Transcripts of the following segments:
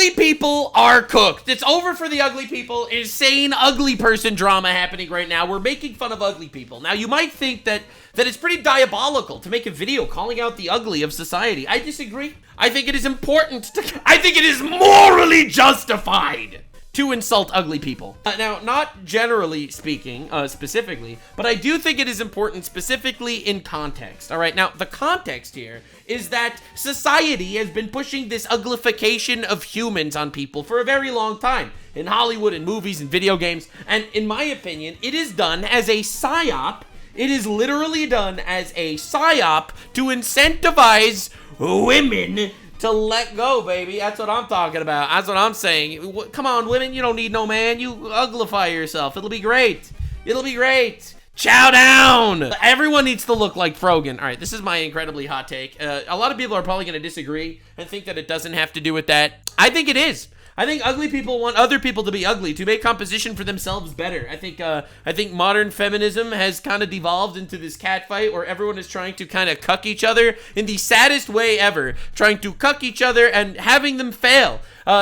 ugly people are cooked. It's over for the ugly people. Insane ugly person drama happening right now. We're making fun of ugly people. Now, you might think that it's pretty diabolical to make a video calling out the ugly of society. I disagree. I think it is important I think it is morally justified to insult ugly people. Now, not generally speaking, specifically, but I do think it is important specifically in context. All right, now, the context here is that society has been pushing this uglification of humans on people for a very long time. In Hollywood, in movies, and video games. And in my opinion, it is done as a psyop. It is literally done as a psyop to incentivize women to let go, baby. That's what I'm talking about. That's what I'm saying. Come on, women. You don't need no man. You uglify yourself. It'll be great. It'll be great. Chow down. Everyone needs to look like Frogan. All right, this is my incredibly hot take. A lot of people are probably going to disagree and think that it doesn't have to do with that. I think it is. I think ugly people want other people to be ugly to make composition for themselves better. I think modern feminism has kind of devolved into this catfight where everyone is trying to kind of cuck each other in the saddest way ever, trying to cuck each other and having them fail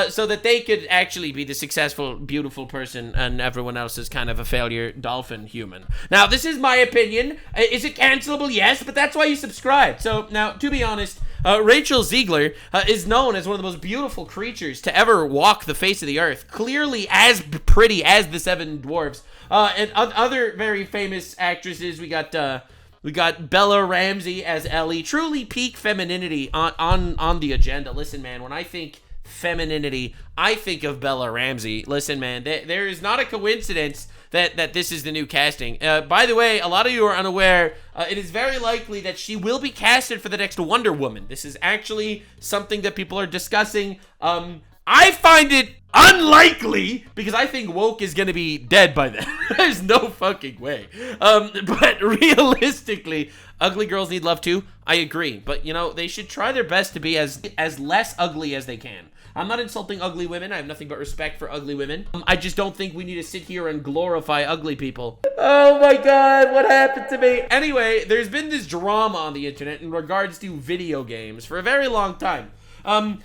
so that they could actually be the successful, beautiful person and everyone else is kind of a failure dolphin human. Now, this is my opinion. Is it cancelable? Yes, but that's why you subscribe. So now, to be honest, Rachel Ziegler is known as one of the most beautiful creatures to ever walk the face of the earth. Clearly as pretty as the Seven Dwarfs. And other very famous actresses, we got Bella Ramsey as Ellie. Truly peak femininity on the agenda. Listen, man, when I think femininity, I think of Bella Ramsey. Listen, man, there is not a coincidence that this is the new casting. By the way, a lot of you are unaware, it is very likely that she will be casted for the next Wonder Woman. This is actually something that people are discussing. I find it unlikely because I think woke is going to be dead by then. There's no fucking way. But realistically, ugly girls need love too. I agree. But, you know, they should try their best to be as less ugly as they can. I'm not insulting ugly women. I have nothing but respect for ugly women. I just don't think we need to sit here and glorify ugly people. Oh my God, what happened to me? Anyway, there's been this drama on the internet in regards to video games for a very long time.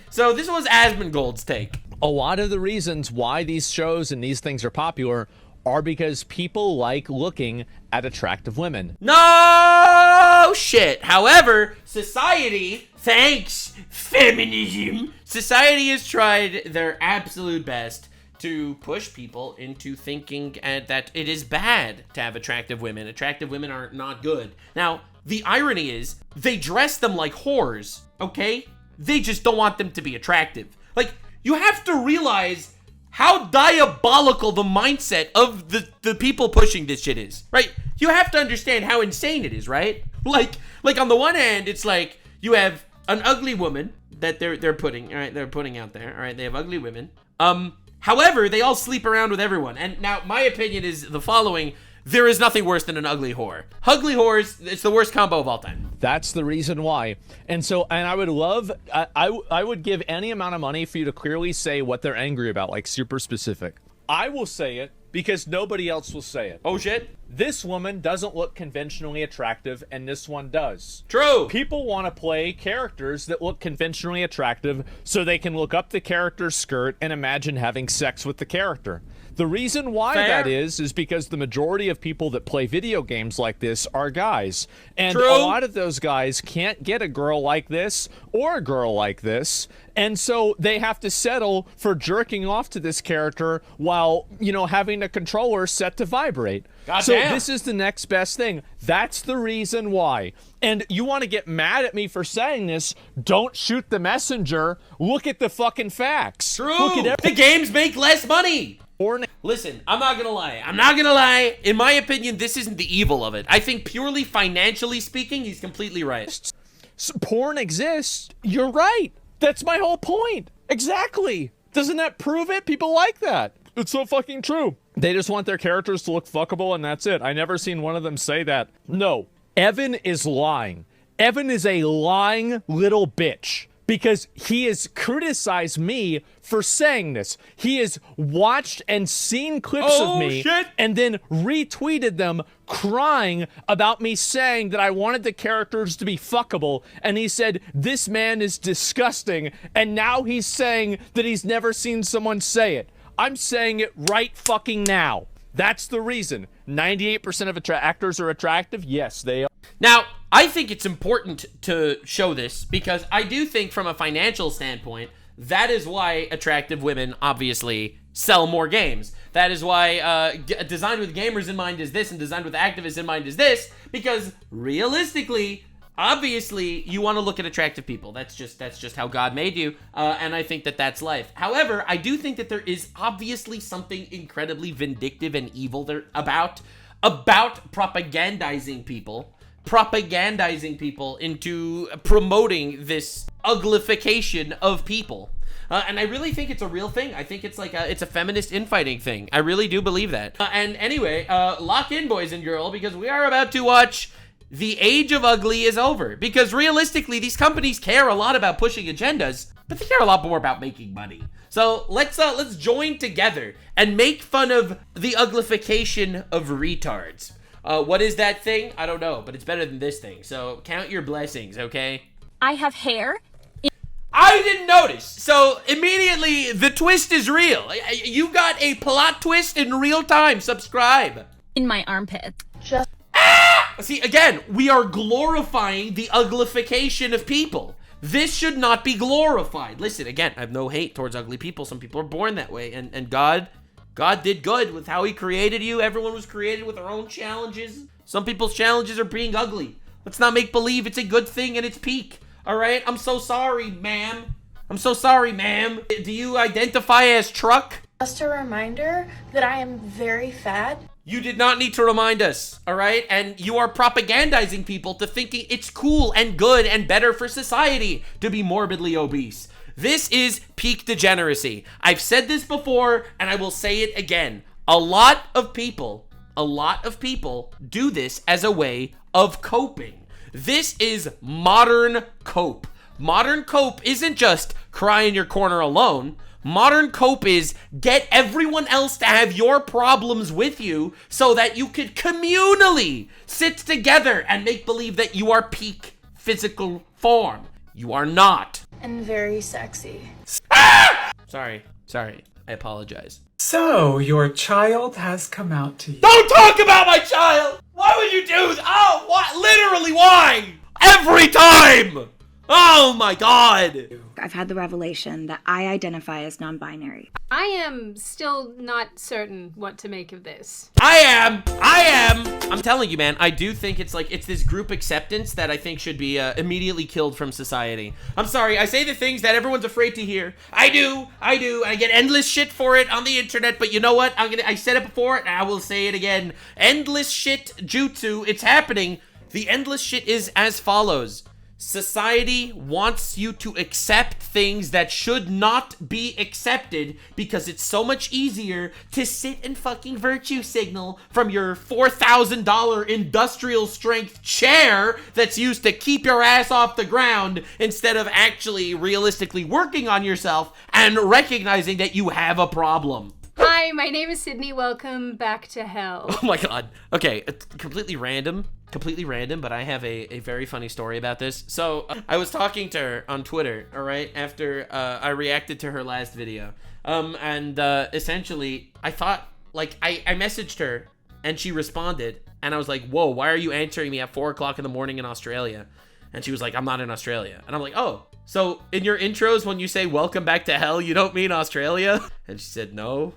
So this was Asmongold's take. A lot of the reasons why these shows and these things are popular are because people like looking at attractive women. No shit. However, society, thanks feminism, society has tried their absolute best to push people into thinking that it is bad to have attractive women. Attractive women are not good. Now, the irony is they dress them like whores, okay? They just don't want them to be attractive. Like, you have to realize how diabolical the mindset of the people pushing this shit is, right? You have to understand how insane it is, right? Like on the one hand, it's like you have an ugly woman that they're putting out there, all right? They have ugly women. However, they all sleep around with everyone. And now my opinion is the following: there is nothing worse than an ugly whore. Ugly whores, it's the worst combo of all time. That's the reason why. And I would love, I would give any amount of money for you to clearly say what they're angry about, like super specific. I will say it because nobody else will say it. Oh shit. This woman doesn't look conventionally attractive, and this one does. True. People want to play characters that look conventionally attractive so they can look up the character's skirt and imagine having sex with the character. The reason why that is because the majority of people that play video games like this are guys. And a lot of those guys can't get a girl like this or a girl like this. And so they have to settle for jerking off to this character while, you know, having a controller set to vibrate. So this is the next best thing. That's the reason why. And you want to get mad at me for saying this? Don't shoot the messenger. Look at the fucking facts. True. Look at the games make less money. Listen, I'm not gonna lie. In my opinion, this isn't the evil of it. I think purely financially speaking, he's completely right. Porn exists. You're right. That's my whole point. Exactly. Doesn't that prove it? People like that. It's so fucking true. They just want their characters to look fuckable and that's it. I never seen one of them say that. No. Evan is lying. Evan is a lying little bitch. because he has criticized me for saying this. He has watched and seen clips of me and then retweeted them crying about me saying that I wanted the characters to be fuckable, and he said, this man is disgusting, and now he's saying that he's never seen someone say it. I'm saying it right fucking now. That's the reason. 98% of actors are attractive? Yes, they are. Now, I think it's important to show this because I do think from a financial standpoint, that is why attractive women obviously sell more games. That is why Designed with Gamers in Mind is this and Designed with Activists in Mind is this, because realistically, obviously, you want to look at attractive people. That's just how God made you, and I think that that's life. However, I do think that there is obviously something incredibly vindictive and evil there about propagandizing people into promoting this uglification of people. And I really think it's a real thing. I think it's like it's a feminist infighting thing. I really do believe that. And anyway, lock in, boys and girls, because we are about to watch The Age of Ugly is over. Because realistically, these companies care a lot about pushing agendas, but they care a lot more about making money. So let's join together and make fun of the uglification of retards. What is that thing? I don't know, but it's better than this thing. So count your blessings, okay? I have hair. I didn't notice. So immediately the twist is real. You got a plot twist in real time. Subscribe. In my armpit. See, again, we are glorifying the uglification of people. This should not be glorified. Listen, again, I have no hate towards ugly people. Some people are born that way, and God did good with how he created you. Everyone was created with their own challenges. Some people's challenges are being ugly. Let's not make believe it's a good thing at its peak. All right? I'm so sorry, ma'am. I'm so sorry, ma'am. Do you identify as truck? Just a reminder that I am very fat. You did not need to remind us, all right? And you are propagandizing people to thinking it's cool and good and better for society to be morbidly obese. This is peak degeneracy. I've said this before, and I will say it again. A lot of people do this as a way of coping. This is modern cope. Modern cope isn't just cry in your corner alone. Modern cope is get everyone else to have your problems with you so that you could communally sit together and make believe that you are peak physical form. You are not. And very sexy. Ah! Sorry. I apologize. So, your child has come out to you. Don't talk about my child! Why would you do that? Oh, what? Literally, why? Every time! Oh my god! I've had the revelation that I identify as non-binary. I am still not certain what to make of this. I am! I'm telling you, man, I do think it's this group acceptance that I think should be immediately killed from society. I'm sorry, I say the things that everyone's afraid to hear. I do. I get endless shit for it on the internet, but you know what? I said it before, and I will say it again. Endless shit jutsu, it's happening. The endless shit is as follows. Society wants you to accept things that should not be accepted because it's so much easier to sit and fucking virtue signal from your $4,000 industrial strength chair that's used to keep your ass off the ground instead of actually realistically working on yourself and recognizing that you have a problem. Hi, my name is Sydney. Welcome back to hell. Oh my god. Okay, it's completely random, but I have a very funny story about this. So, I was talking to her on Twitter, all right, after I reacted to her last video. Essentially, I thought, I messaged her, and she responded, and I was like, whoa, why are you answering me at 4 o'clock in the morning in Australia? And she was like, I'm not in Australia. And I'm like, oh, so in your intros, when you say welcome back to hell, you don't mean Australia? And she said, no.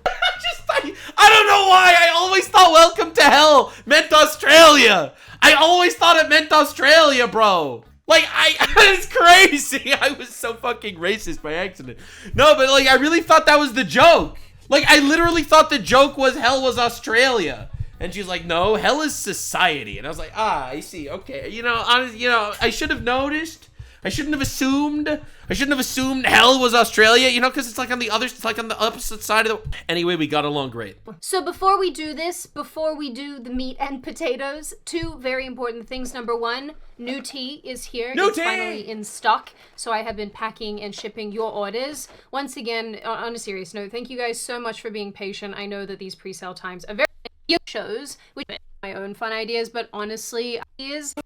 I don't know why. I always thought welcome to hell meant Australia. I always thought it meant Australia, bro. It's crazy. I was so fucking racist by accident. No, but I really thought that was the joke. I literally thought the joke was hell was Australia. And she's like, no, hell is society. And I was like, I see. Okay. I should have noticed. I shouldn't have assumed hell was Australia, you know, because it's like on the opposite side of the... Anyway, we got along great. So before we do this, before we do the meat and potatoes, two very important things. Number one, new tea is here. It's finally in stock. So I have been packing and shipping your orders. Once again, on a serious note, thank you guys so much for being patient. I know that these pre-sale times are very shows, which are my own fun ideas, but honestly,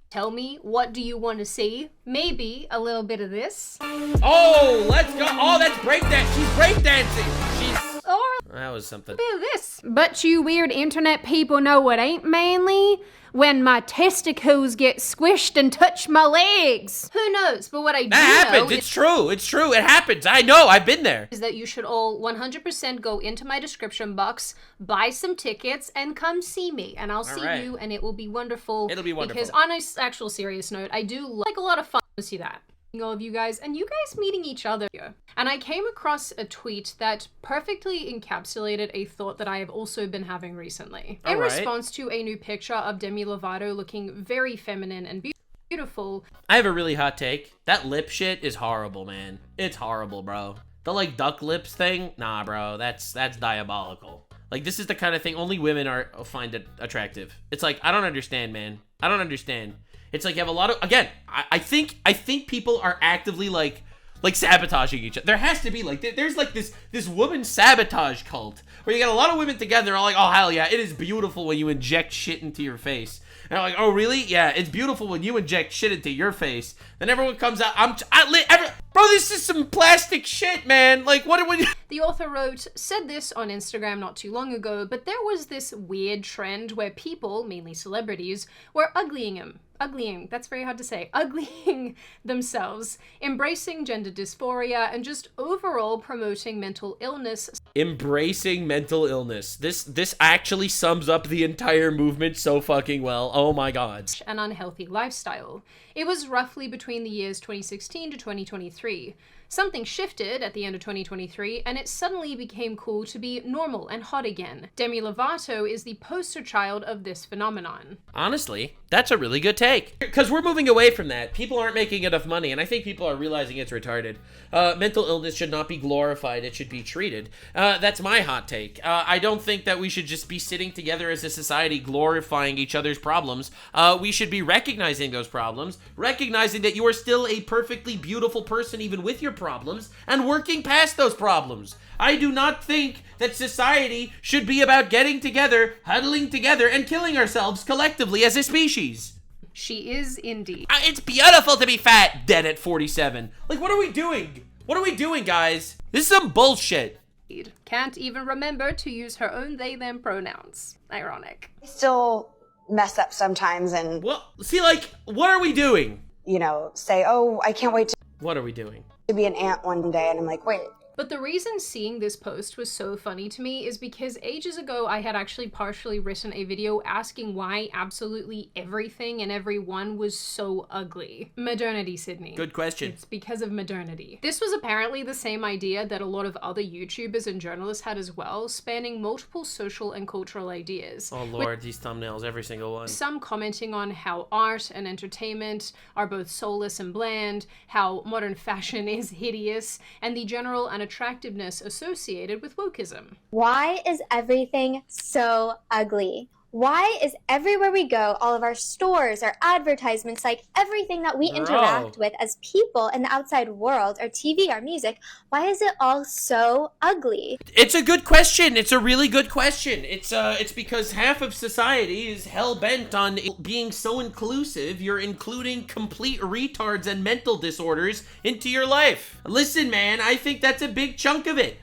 tell me, what do you want to see? Maybe a little bit of this. Oh, let's go. Oh, that's breakdance. She's breakdancing. Or that was something. a bit of this. But you weird internet people know what ain't manly? When my testicles get squished and touch my legs. Who knows? But what I do That happens. know It's true. It's true. It happens. I know. I've been there. is that you should all 100% go into my description box, buy some tickets, and come see me. And I'll see right. you, and it will be wonderful. It'll be wonderful. Because on an actual serious note, I do like a lot of fun to see that. All of you guys, and you guys meeting each other. And I came across a tweet that perfectly encapsulated a thought that I have also been having recently. In response to a new picture of Demi Lovato looking very feminine and beautiful. I have a really hot take. That lip shit is horrible, man. It's horrible, bro. The like duck lips thing? Nah, bro. That's diabolical. Like, this is the kind of thing only women find it attractive. It's like, I don't understand, man. I don't understand. It's like you have a lot of, again, I think people are actively like sabotaging each other. There has to be like, there's like this woman sabotage cult where you got a lot of women together. They're all like, oh hell yeah, it is beautiful when you inject shit into your face. And I'm like, oh really? Yeah, it's beautiful when you inject shit into your face. Then everyone comes out, bro, this is some plastic shit, man. Like, what would you... The author said this on Instagram not too long ago, but there was this weird trend where people, mainly celebrities, were uglying, that's very hard to say, uglying themselves, embracing gender dysphoria, and just overall promoting mental illness. Embracing mental illness. This actually sums up the entire movement so fucking well. Oh my god. An unhealthy lifestyle. It was roughly between the years 2016 to 2023. Something shifted at the end of 2023, and it suddenly became cool to be normal and hot again. Demi Lovato is the poster child of this phenomenon. Honestly, that's a really good take. Because we're moving away from that. People aren't making enough money, and I think people are realizing it's retarded. Mental illness should not be glorified, it should be treated. That's my hot take. I don't think that we should just be sitting together as a society glorifying each other's problems. We should be recognizing those problems, recognizing that you are still a perfectly beautiful person even with your problems, and working past those problems. I do not think that society should be about getting together, huddling together, and killing ourselves collectively as a species. She is indeed. It's beautiful to be fat, dead at 47. Like, what are we doing? What are we doing, guys? This is some bullshit. Can't even remember to use her own they them pronouns. Ironic. I still mess up sometimes and, well, see, like, what are we doing? you know, say, oh, I can't wait What are we doing? to be an aunt one day. And I'm like, wait. But the reason seeing this post was so funny to me is because ages ago I had actually partially written a video asking why absolutely everything and everyone was so ugly. Modernity, Sydney. Good question. It's because of modernity. This was apparently the same idea that a lot of other YouTubers and journalists had as well, spanning multiple social and cultural ideas. Oh lord, these thumbnails, every single one. Some commenting on how art and entertainment are both soulless and bland, how modern fashion is hideous, and the general unattractiveness associated with wokeism. Why is everything so ugly? Why is everywhere we go, all of our stores, our advertisements, like everything that we interact with as people in the outside world, our TV, our music, why is it all so ugly? It's a good question. It's a really good question. It's because half of society is hell-bent on being so inclusive, you're including complete retards and mental disorders into your life. Listen, man, I think that's a big chunk of it.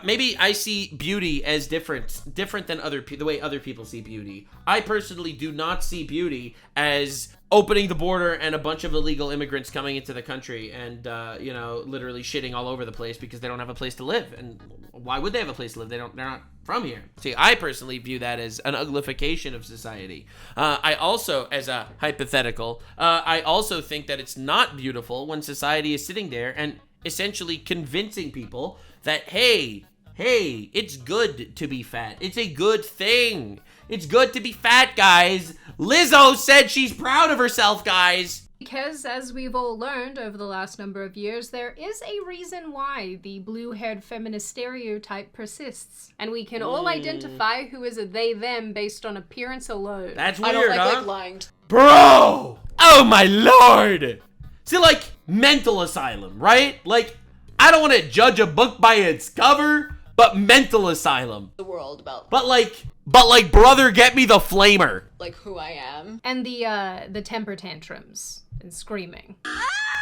Maybe I see beauty as different than the way other people see beauty. I personally do not see beauty as opening the border and a bunch of illegal immigrants coming into the country and, you know, literally shitting all over the place because they don't have a place to live. And why would they have a place to live? They're not from here. See, I personally view that as an uglification of society. I also, as a hypothetical, I also think that it's not beautiful when society is sitting there and essentially convincing people that, hey, it's good to be fat. It's a good thing. It's good to be fat, guys. Lizzo said she's proud of herself, guys. Because, as we've all learned over the last number of years, there is a reason why the blue-haired feminist stereotype persists. And we can all identify who is a they-them based on appearance alone. That's weird, I don't huh? like lying. Bro! Oh my lord! See, like, mental asylum, right? Like, I don't want to judge a book by its cover, but mental asylum. The world about But like, brother, get me the flamer. like who I am. And the temper tantrums and screaming.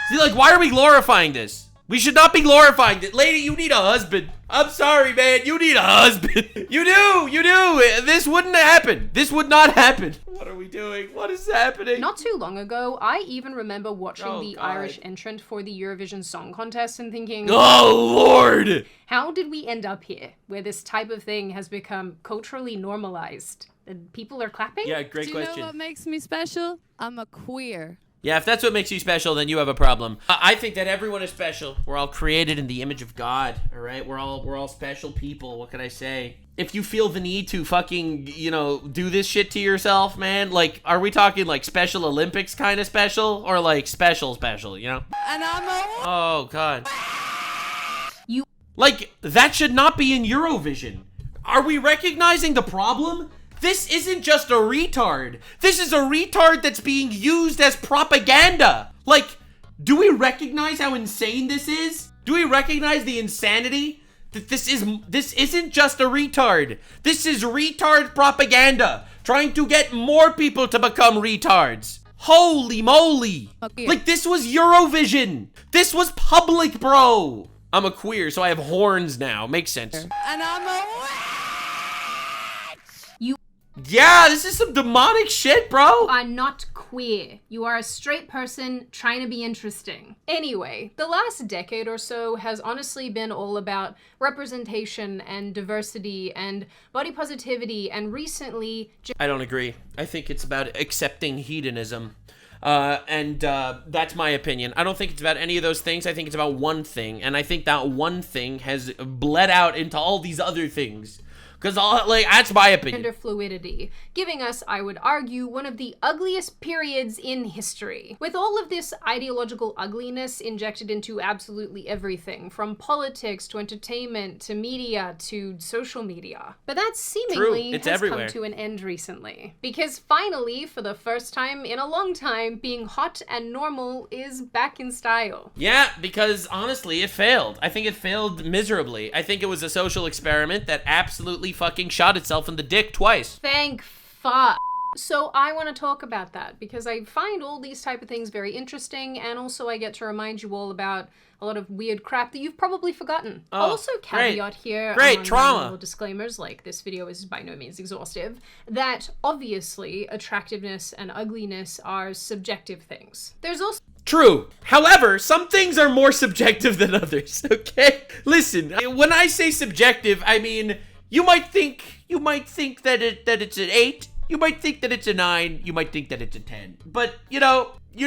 See, like, why are we glorifying this? We should not be glorifying it. Lady, you need a husband. I'm sorry, man. You need a husband. You do. This wouldn't happen. This would not happen. What are we doing? What is happening? Not too long ago, I even remember watching the God. Irish entrant for the Eurovision Song Contest and thinking, Oh, Lord. how did we end up here, where this type of thing has become culturally normalized? And people are clapping? Yeah, great Do you question. know what makes me special? I'm a queer. Yeah, if that's what makes you special, then you have a problem. I think that everyone is special. We're all created in the image of God, all right? We're all special people. What can I say? If you feel the need to fucking, do this shit to yourself, man, like, are we talking like Special Olympics kind of special or like special, you know? And I'm a... Oh, God. Like, that should not be in Eurovision. Are we recognizing the problem? This isn't just a retard. This is a retard that's being used as propaganda. Like, do we recognize how insane this is? Do we recognize the insanity? That this isn't just a retard. This is retard propaganda, trying to get more people to become retards. Holy moly. Okay. Like, this was Eurovision. This was public, bro. I'm a queer, so I have horns now. Makes sense. And I'm a... Yeah, this is some demonic shit, bro. You are not queer. You are a straight person trying to be interesting. Anyway, the last decade or so has honestly been all about representation and diversity and body positivity, and recently... I don't agree. I think it's about accepting hedonism. That's my opinion. I don't think it's about any of those things. I think it's about one thing. And I think that one thing has bled out into all these other things. Because, that's my opinion. Gender fluidity, giving us, I would argue, one of the ugliest periods in history. With all of this ideological ugliness injected into absolutely everything, from politics to entertainment to media to social media. But that seemingly has everywhere. come to an end recently. Because finally, for the first time in a long time, being hot and normal is back in style. Yeah, because honestly, it failed. I think it failed miserably. I think it was a social experiment that absolutely fucking shot itself in the dick twice. Thank fuck. So I want to talk about that because I find all these type of things very interesting, and also I get to remind you all about a lot of weird crap that you've probably forgotten. Also caveat here, Great trauma. little disclaimers, like this video is by no means exhaustive, that obviously attractiveness and ugliness are subjective things. There's also True. However, some things are more subjective than others, okay? Listen, when I say subjective, I mean, you might think that it's an 8, you might think that it's a 9, you might think that it's a 10. But, you're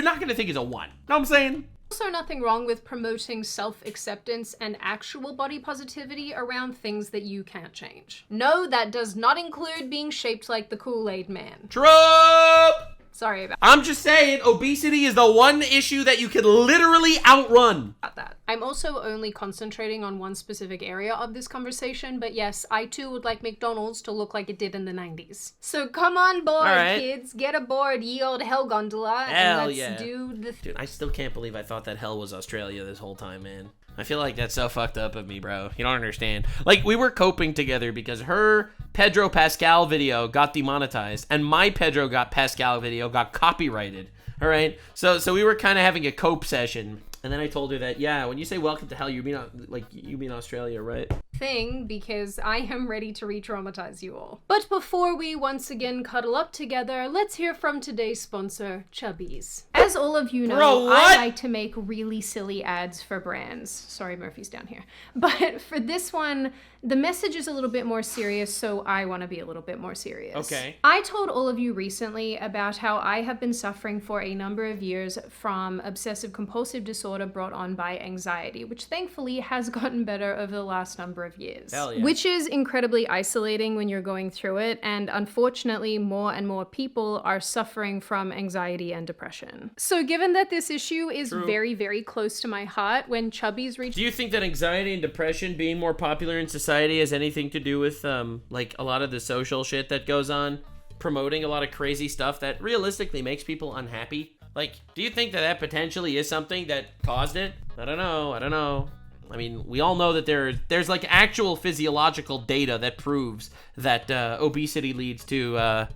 not gonna think it's a 1. Know what I'm saying? also nothing wrong with promoting self-acceptance and actual body positivity around things that you can't change. No, that does not include being shaped like the Kool-Aid man. Trump! Sorry about I'm just saying, obesity is the one issue that you can literally outrun. that. I'm also only concentrating on one specific area of this conversation, but yes, I too would like McDonald's to look like it did in the 90s. So come on board, kids. Get aboard, ye old hell gondola, and let's do the... Dude, I still can't believe I thought that hell was Australia this whole time, man. I feel like that's so fucked up of me, bro. You don't understand. Like, we were coping together because her Pedro Pascal video got demonetized, and my Pedro Pascal video got copyrighted. All right? So we were kind of having a cope session. And then I told her that, yeah, when you say welcome to hell, you mean Australia, right? Thing, because I am ready to re-traumatize you all. But before we once again cuddle up together, let's hear from today's sponsor, Chubbies. As all of you know, I like to make really silly ads for brands. Sorry, Murphy's down here. But for this one, the message is a little bit more serious, so I want to be a little bit more serious. Okay. I told all of you recently about how I have been suffering for a number of years from obsessive compulsive disorder brought on by anxiety, which thankfully has gotten better over the last number of years. Hell yeah. Which is incredibly isolating when you're going through it, and unfortunately more and more people are suffering from anxiety and depression. So given that this issue is very, very close to my heart, when Chubbies reached— Do you think that anxiety and depression being more popular in society has anything to do with like a lot of the social shit that goes on, promoting a lot of crazy stuff that realistically makes people unhappy? Like, do you think that that potentially is something that caused it? I don't know. I mean, we all know that there's like actual physiological data that proves that obesity leads to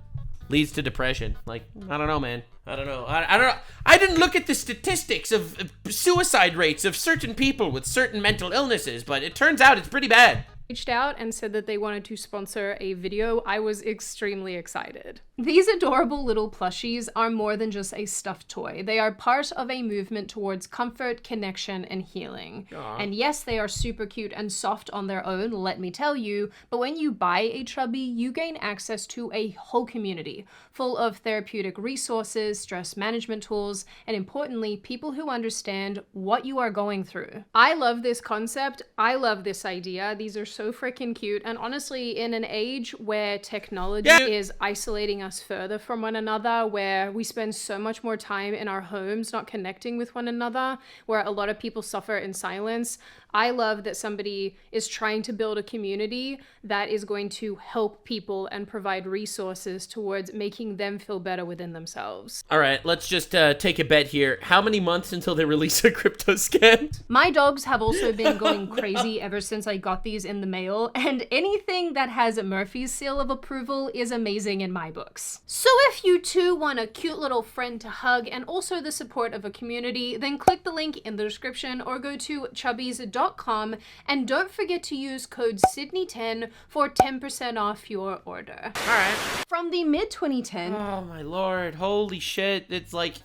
depression. Like, I don't know, man. I don't know. I didn't look at the statistics of suicide rates of certain people with certain mental illnesses, but it turns out it's pretty bad. Reached out and said that they wanted to sponsor a video, I was extremely excited. These adorable little plushies are more than just a stuffed toy. They are part of a movement towards comfort, connection, and healing. Aww. And yes, they are super cute and soft on their own, let me tell you, but when you buy a Chubby, you gain access to a whole community full of therapeutic resources, stress management tools, and importantly, people who understand what you are going through. I love this concept. I love this idea. These are so freaking cute, and honestly, in an age where technology is isolating us further from one another, where we spend so much more time in our homes not connecting with one another, where a lot of people suffer in silence, I love that somebody is trying to build a community that is going to help people and provide resources towards making them feel better within themselves. All right, let's just take a bet here. How many months until they release a crypto scan? My dogs have also been going crazy ever since I got these in the mail, and anything that has Murphy's seal of approval is amazing in my books. So if you too want a cute little friend to hug and also the support of a community, then click the link in the description or go to chubbies.com and don't forget to use code Sydney10 for 10% off your order. All right. From the mid-2010s. Oh my lord, holy shit. It's like,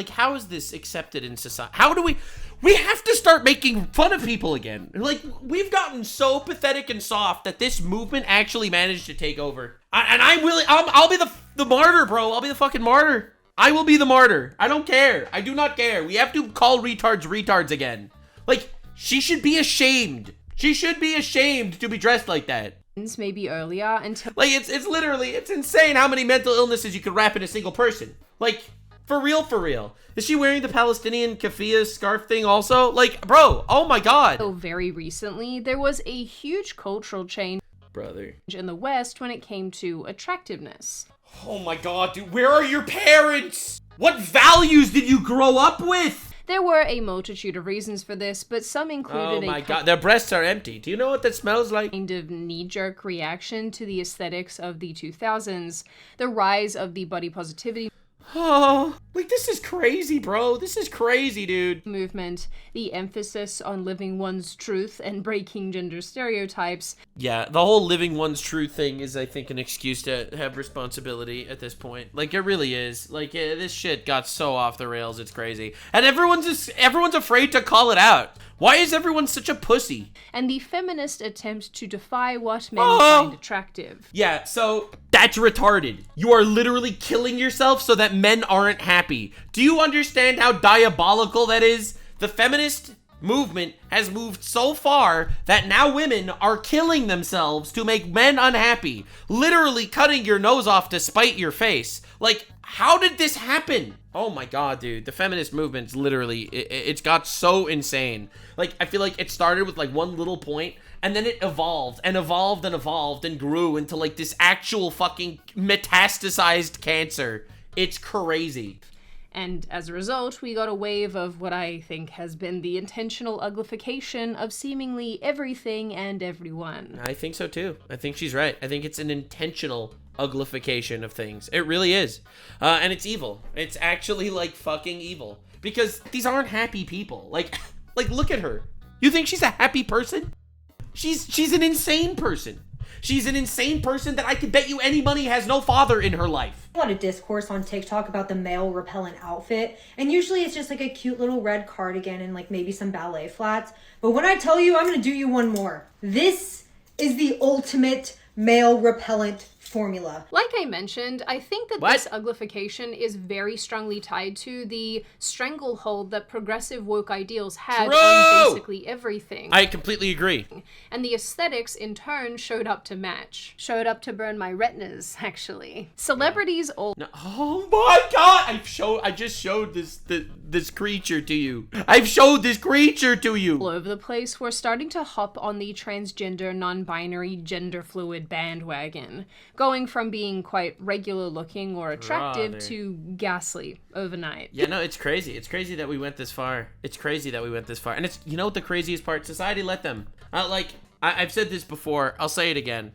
how is this accepted in society? How do we have to start making fun of people again. Like, we've gotten so pathetic and soft that this movement actually managed to take over. I'll be the martyr, bro. I'll be the fucking martyr. I will be the martyr. I don't care. I do not care. We have to call retards again. Like, she should be ashamed. She should be ashamed to be dressed like that. Maybe earlier until— Like, it's literally, it's insane how many mental illnesses you could wrap in a single person. Like, for real. Is she wearing the Palestinian keffiyeh scarf thing also? Like, bro, oh my god. So very recently, there was a huge cultural change, brother, in the West when it came to attractiveness. Oh my god, dude, where are your parents? What values did you grow up with? There were a multitude of reasons for this, but some included oh my god, their breasts are empty. Do you know what that smells like? Kind of knee-jerk reaction to the aesthetics of the 2000s, the rise of the body positivity Oh, like, this is crazy, bro. This is crazy, dude. Movement, the emphasis on living one's truth and breaking gender stereotypes. Yeah, the whole living one's truth thing is, I think, an excuse to have responsibility at this point. Like, it really is. Like, this shit got so off the rails, it's crazy. And everyone's afraid to call it out. Why is everyone such a pussy? And the feminist attempt to defy what men find attractive. Yeah, so that's retarded. You are literally killing yourself so that men aren't happy. Do you understand how diabolical that is? The feminist movement has moved so far that now women are killing themselves to make men unhappy. Literally cutting your nose off to spite your face. Like, how did this happen? Oh my god, dude. The feminist movement's literally, it's got so insane. Like, I feel like it started with like one little point, and then it evolved and evolved and evolved and grew into like this actual fucking metastasized cancer. It's crazy. And as a result, we got a wave of what I think has been the intentional uglification of seemingly everything and everyone. I think so too. I think she's right. I think it's an intentional uglification of things. It really is. And it's evil. It's actually like fucking evil. Because these aren't happy people. Like look at her. You think she's a happy person? She's an insane person. She's an insane person that I could bet you any money has no father in her life. A lot of discourse on TikTok about the male-repellent outfit, and usually it's just like a cute little red cardigan and like maybe some ballet flats. But when I tell you, I'm gonna do you one more. This is the ultimate male-repellent formula. Like I mentioned, I think that What? this uglification is very strongly tied to the stranglehold that progressive woke ideals had on basically everything. I completely agree. And the aesthetics, in turn, showed up to match. Showed up to burn my retinas, actually. Celebrities all... No, oh my god! I just showed this creature to you. I've showed this creature to you! All over the place were starting to hop on the transgender, non-binary, gender fluid bandwagon, going from being quite regular looking or attractive to ghastly overnight. Yeah, no, it's crazy. It's crazy that we went this far. It's crazy that we went this far. And it's, you know what the craziest part? Society let them. I've said this before. I'll say it again.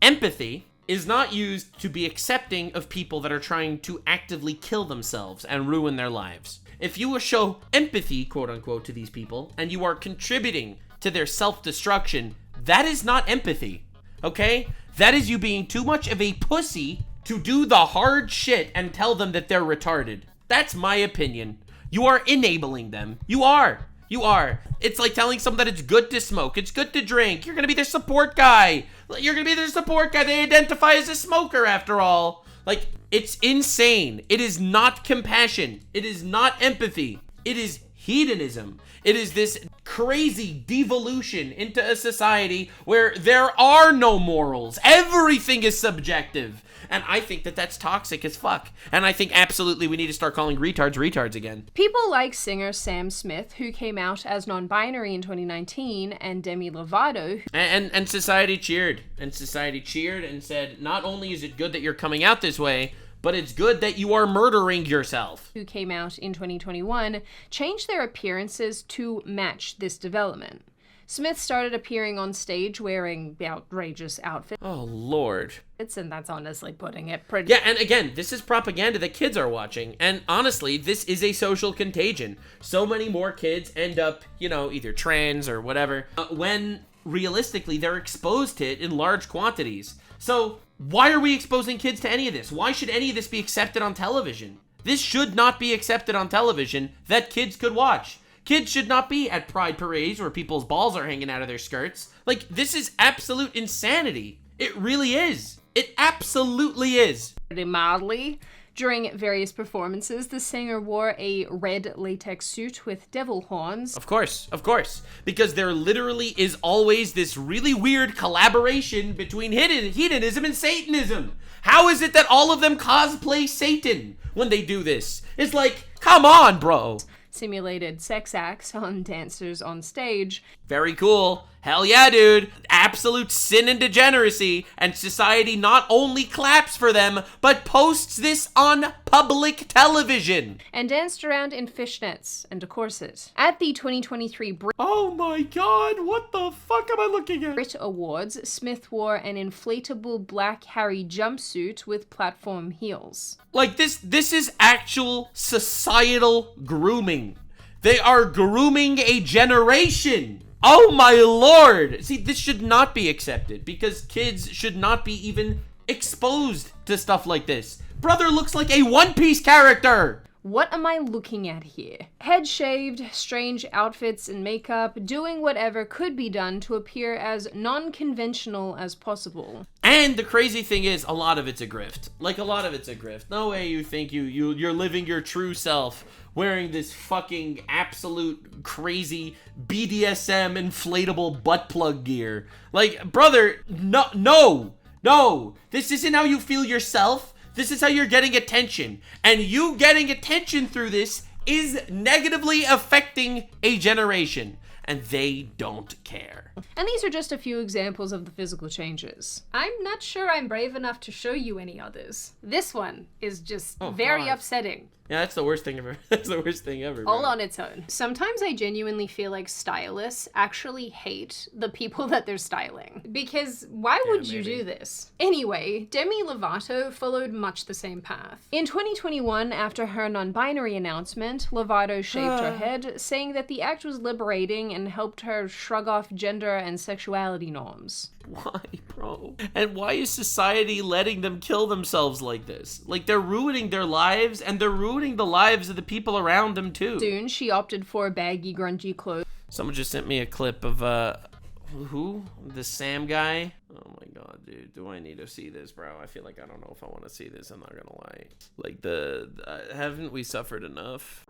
Empathy is not used to be accepting of people that are trying to actively kill themselves and ruin their lives. If you will show empathy, quote unquote, to these people, and you are contributing to their self-destruction, that is not empathy, okay? That is you being too much of a pussy to do the hard shit and tell them that they're retarded. That's my opinion. You are enabling them. You are. You are. It's like telling someone that it's good to smoke, it's good to drink. You're gonna be their support guy. You're gonna be their support guy. They identify as a smoker after all. Like, it's insane. It is not compassion. It is not empathy. It is hedonism. It is this crazy devolution into a society where there are no morals. Everything is subjective. And I think that that's toxic as fuck. And I think absolutely we need to start calling retards retards again. People like singer Sam Smith, who came out as non-binary in 2019, and Demi Lovato. And society cheered. And society cheered and said, not only is it good that you're coming out this way, but it's good that you are murdering yourself. Who came out in 2021, changed their appearances to match this development. Smith started appearing on stage wearing outrageous outfits. Oh, Lord. And that's honestly putting it pretty... Yeah, and again, this is propaganda that kids are watching. And honestly, this is a social contagion. So many more kids end up, you know, either trans or whatever, when realistically they're exposed to it in large quantities. So why are we exposing kids to any of this? Why should any of this be accepted on television? This should not be accepted on television that kids could watch. Kids should not be at pride parades where people's balls are hanging out of their skirts. Like, this is absolute insanity. It really is. It absolutely is. Pretty mildly. During various performances, the singer wore a red latex suit with devil horns. Of course. Because there literally is always this really weird collaboration between hedonism and Satanism. How is it that all of them cosplay Satan when they do this? It's like, come on, bro. Simulated sex acts on dancers on stage. Very cool. Hell yeah, dude. Absolute sin and degeneracy. And society not only claps for them, but posts this on public television. And danced around in fishnets and a corset. At the 2023 Oh my god, what the fuck am I looking at? Brit Awards, Smith wore an inflatable black Harry jumpsuit with platform heels. Like, this is actual societal grooming. They are grooming a generation. Oh my lord. See, this should not be accepted because kids should not be even exposed to stuff like this. Brother looks like a One Piece character. What am I looking at here? Head shaved, strange outfits and makeup, doing whatever could be done to appear as non-conventional as possible. And the crazy thing is, a lot of it's a grift. Like, a lot of it's a grift. No way you think you're living your true self wearing this fucking absolute crazy BDSM inflatable butt plug gear. Like, brother, no. This isn't how you feel yourself. This is how you're getting attention. And you getting attention through this is negatively affecting a generation. And they don't care. And these are just a few examples of the physical changes. I'm not sure I'm brave enough to show you any others. This one is just very upsetting. Yeah, that's the worst thing ever. That's the worst thing ever. All on its own. Sometimes I genuinely feel like stylists actually hate the people that they're styling. Because why would you do this? Anyway, Demi Lovato followed much the same path. In 2021, after her non-binary announcement, Lovato shaved her head, saying that the act was liberating and helped her shrug off gender and sexuality norms. Why, bro? And why is society letting them kill themselves like this? Like, they're ruining their lives, and they're ruining the lives of the people around them, too. Soon, she opted for baggy, grungy clothes. Someone just sent me a clip of, who? The Sam guy? Oh my god, dude. do I need to see this, bro? I feel like I don't know if I want to see this. I'm not gonna lie. Like haven't we suffered enough?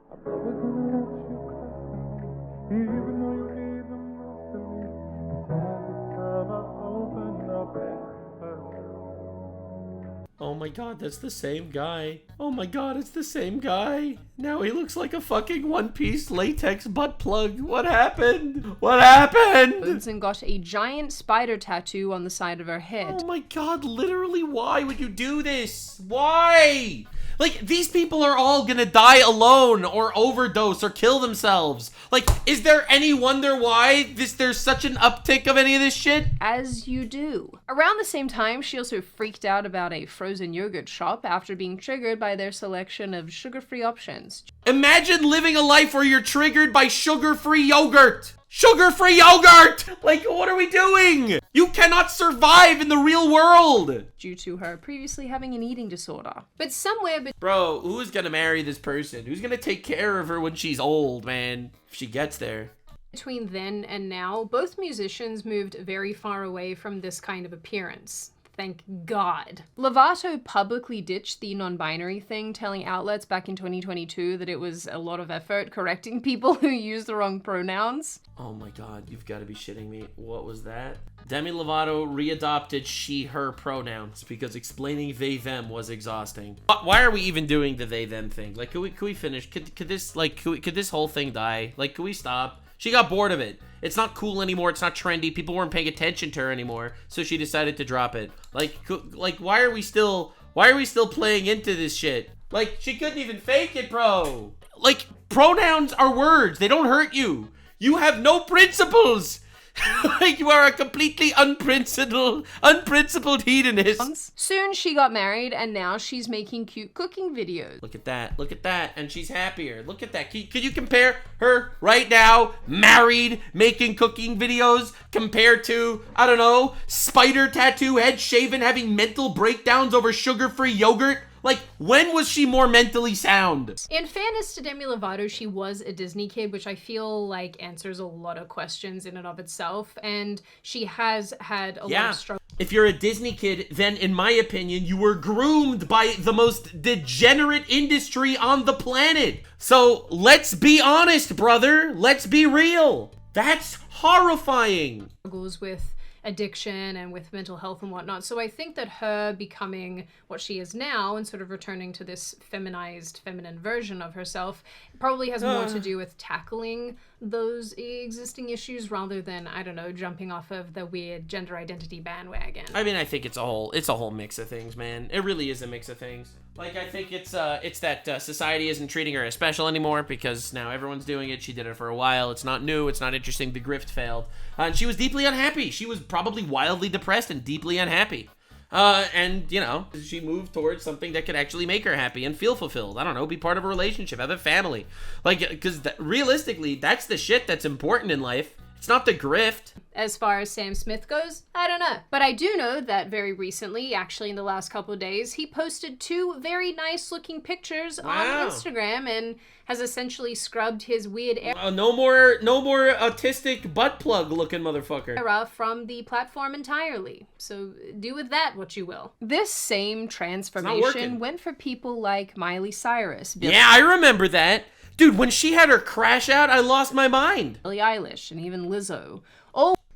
Oh my god, that's the same guy. Oh my god, it's the same guy. Now he looks like a fucking one-piece latex butt plug. What happened? What happened? And got a giant spider tattoo on the side of her head. Oh my god, literally, why would you do this? Why? Like, these people are all gonna die alone or overdose or kill themselves. Like, is there any wonder why there's such an uptick of any of this shit? As you do. Around the same time, she also freaked out about a frozen yogurt shop after being triggered by their selection of sugar-free options. Imagine living a life where you're triggered by sugar-free yogurt. Sugar-free yogurt! Like, what are we doing? You cannot survive in the real world! Due to her previously having an eating disorder. But somewhere Bro, who's gonna marry this person? Who's gonna take care of her when she's old, man? If she gets there. between then and now, both musicians moved very far away from this kind of appearance. Thank God. Lovato publicly ditched the non-binary thing, telling outlets back in 2022 that it was a lot of effort correcting people who used the wrong pronouns. Oh my god, you've got to be shitting me. What was that? Demi Lovato readopted she/her pronouns because explaining they/them was exhausting. Why are we even doing the they/them thing? Like, could we finish? Could this whole thing die? Like, could we stop? She got bored of it. It's not cool anymore. It's not trendy. People weren't paying attention to her anymore, so she decided to drop it. Like, why are we still playing into this shit? Like, she couldn't even fake it, bro. Like, pronouns are words. They don't hurt you. You have no principles. Like, you are a completely unprincipled hedonist. Soon she got married, and now she's making cute cooking videos. Look at that, and she's happier. Look at that. Could you compare her right now, married, making cooking videos, compared to, I don't know, spider tattoo, head shaven, having mental breakdowns over sugar-free yogurt? Like, when was she more mentally sound? In fairness to Demi Lovato, she was a Disney kid, which I feel like answers a lot of questions in and of itself, and she has had a lot of struggle. If you're a Disney kid, then in my opinion, you were groomed by the most degenerate industry on the planet. So let's be honest, brother. Let's be real. That's horrifying. Struggles with addiction and with mental health and whatnot. So I think that her becoming what she is now and sort of returning to this feminized, feminine version of herself probably has more to do with tackling those existing issues rather than, I don't know, jumping off of the weird gender identity bandwagon. I mean, I think it's a whole mix of things, man. It really is a mix of things. Like, I think it's that society isn't treating her as special anymore because now everyone's doing it. She did it for a while. It's not new. It's not interesting. The grift failed. And she was deeply unhappy. She was probably wildly depressed and deeply unhappy. And, you know, she moved towards something that could actually make her happy and feel fulfilled. I don't know, be part of a relationship, have a family. Like, because realistically, that's the shit that's important in life. It's not the grift. As far as Sam Smith goes, I don't know. But I do know that very recently, actually in the last couple of days, he posted 2 very nice looking pictures on Instagram and has essentially scrubbed his weird no more autistic butt plug looking motherfucker era from the platform entirely. So do with that what you will. This same transformation went for people like Miley Cyrus. Yeah, I remember that. Dude, when she had her crash out, I lost my mind. Billie Eilish and even Lizzo.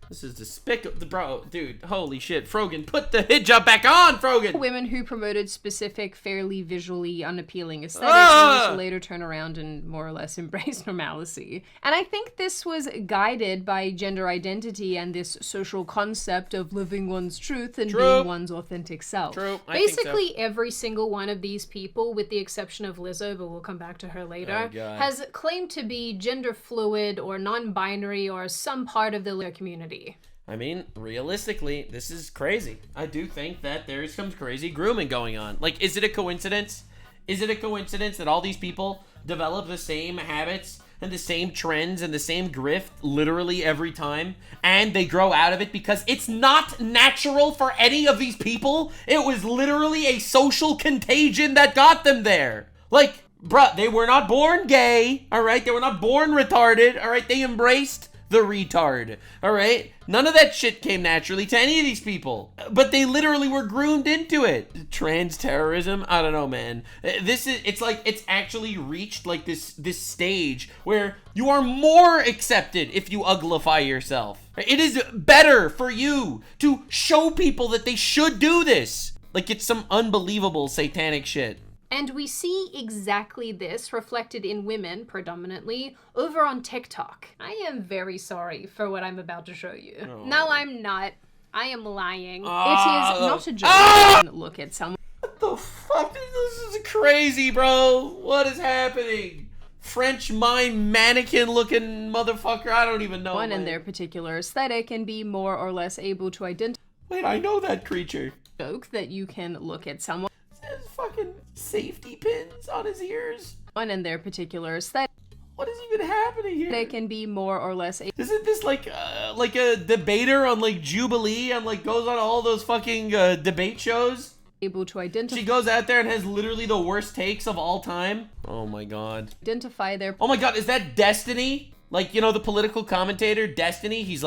This is despicable, bro, dude, holy shit. Frogan, put the hijab back on, Frogan! Women who promoted specific, fairly visually unappealing aesthetics and just later turn around and more or less embrace normalcy. And I think this was guided by gender identity and this social concept of living one's truth and being one's authentic self. Basically, every single one of these people, with the exception of Lizzo, but we'll come back to her later, has claimed to be gender fluid or non-binary or some part of the community. I mean, realistically, this is crazy. I do think that there is some crazy grooming going on. Like, is it a coincidence? Is it a coincidence that all these people develop the same habits and the same trends and the same grift literally every time, and they grow out of it because it's not natural for any of these people? It was literally a social contagion that got them there. Like, bruh, they were not born gay, all right? They were not born retarded, all right? They embraced the retard. All right? None of that shit came naturally to any of these people. But they literally were groomed into it. Trans terrorism? I don't know, man. It's like, it's actually reached like this stage where you are more accepted if you uglify yourself. It is better for you to show people that they should do this. Like it's some unbelievable satanic shit. And we see exactly this reflected in women, predominantly, over on TikTok. I am very sorry for what I'm about to show you. Oh. No, I'm not. I am lying. It is not a joke. Look at someone. What the fuck? This is crazy, bro. What is happening? French mime mannequin looking motherfucker. I don't even know. One in their particular aesthetic and be more or less able to identify. Wait, I know that creature. Joke that you can look at someone. There's fucking safety pins on his ears. One in their particular aesthetic. What is even happening here? They can be more or less. Isn't this like a debater on like Jubilee and like goes on all those fucking debate shows? Able to identify. She goes out there and has literally the worst takes of all time. Oh my god. Identify their. Oh my god, is that Destiny? Like, you know, the political commentator, Destiny? He's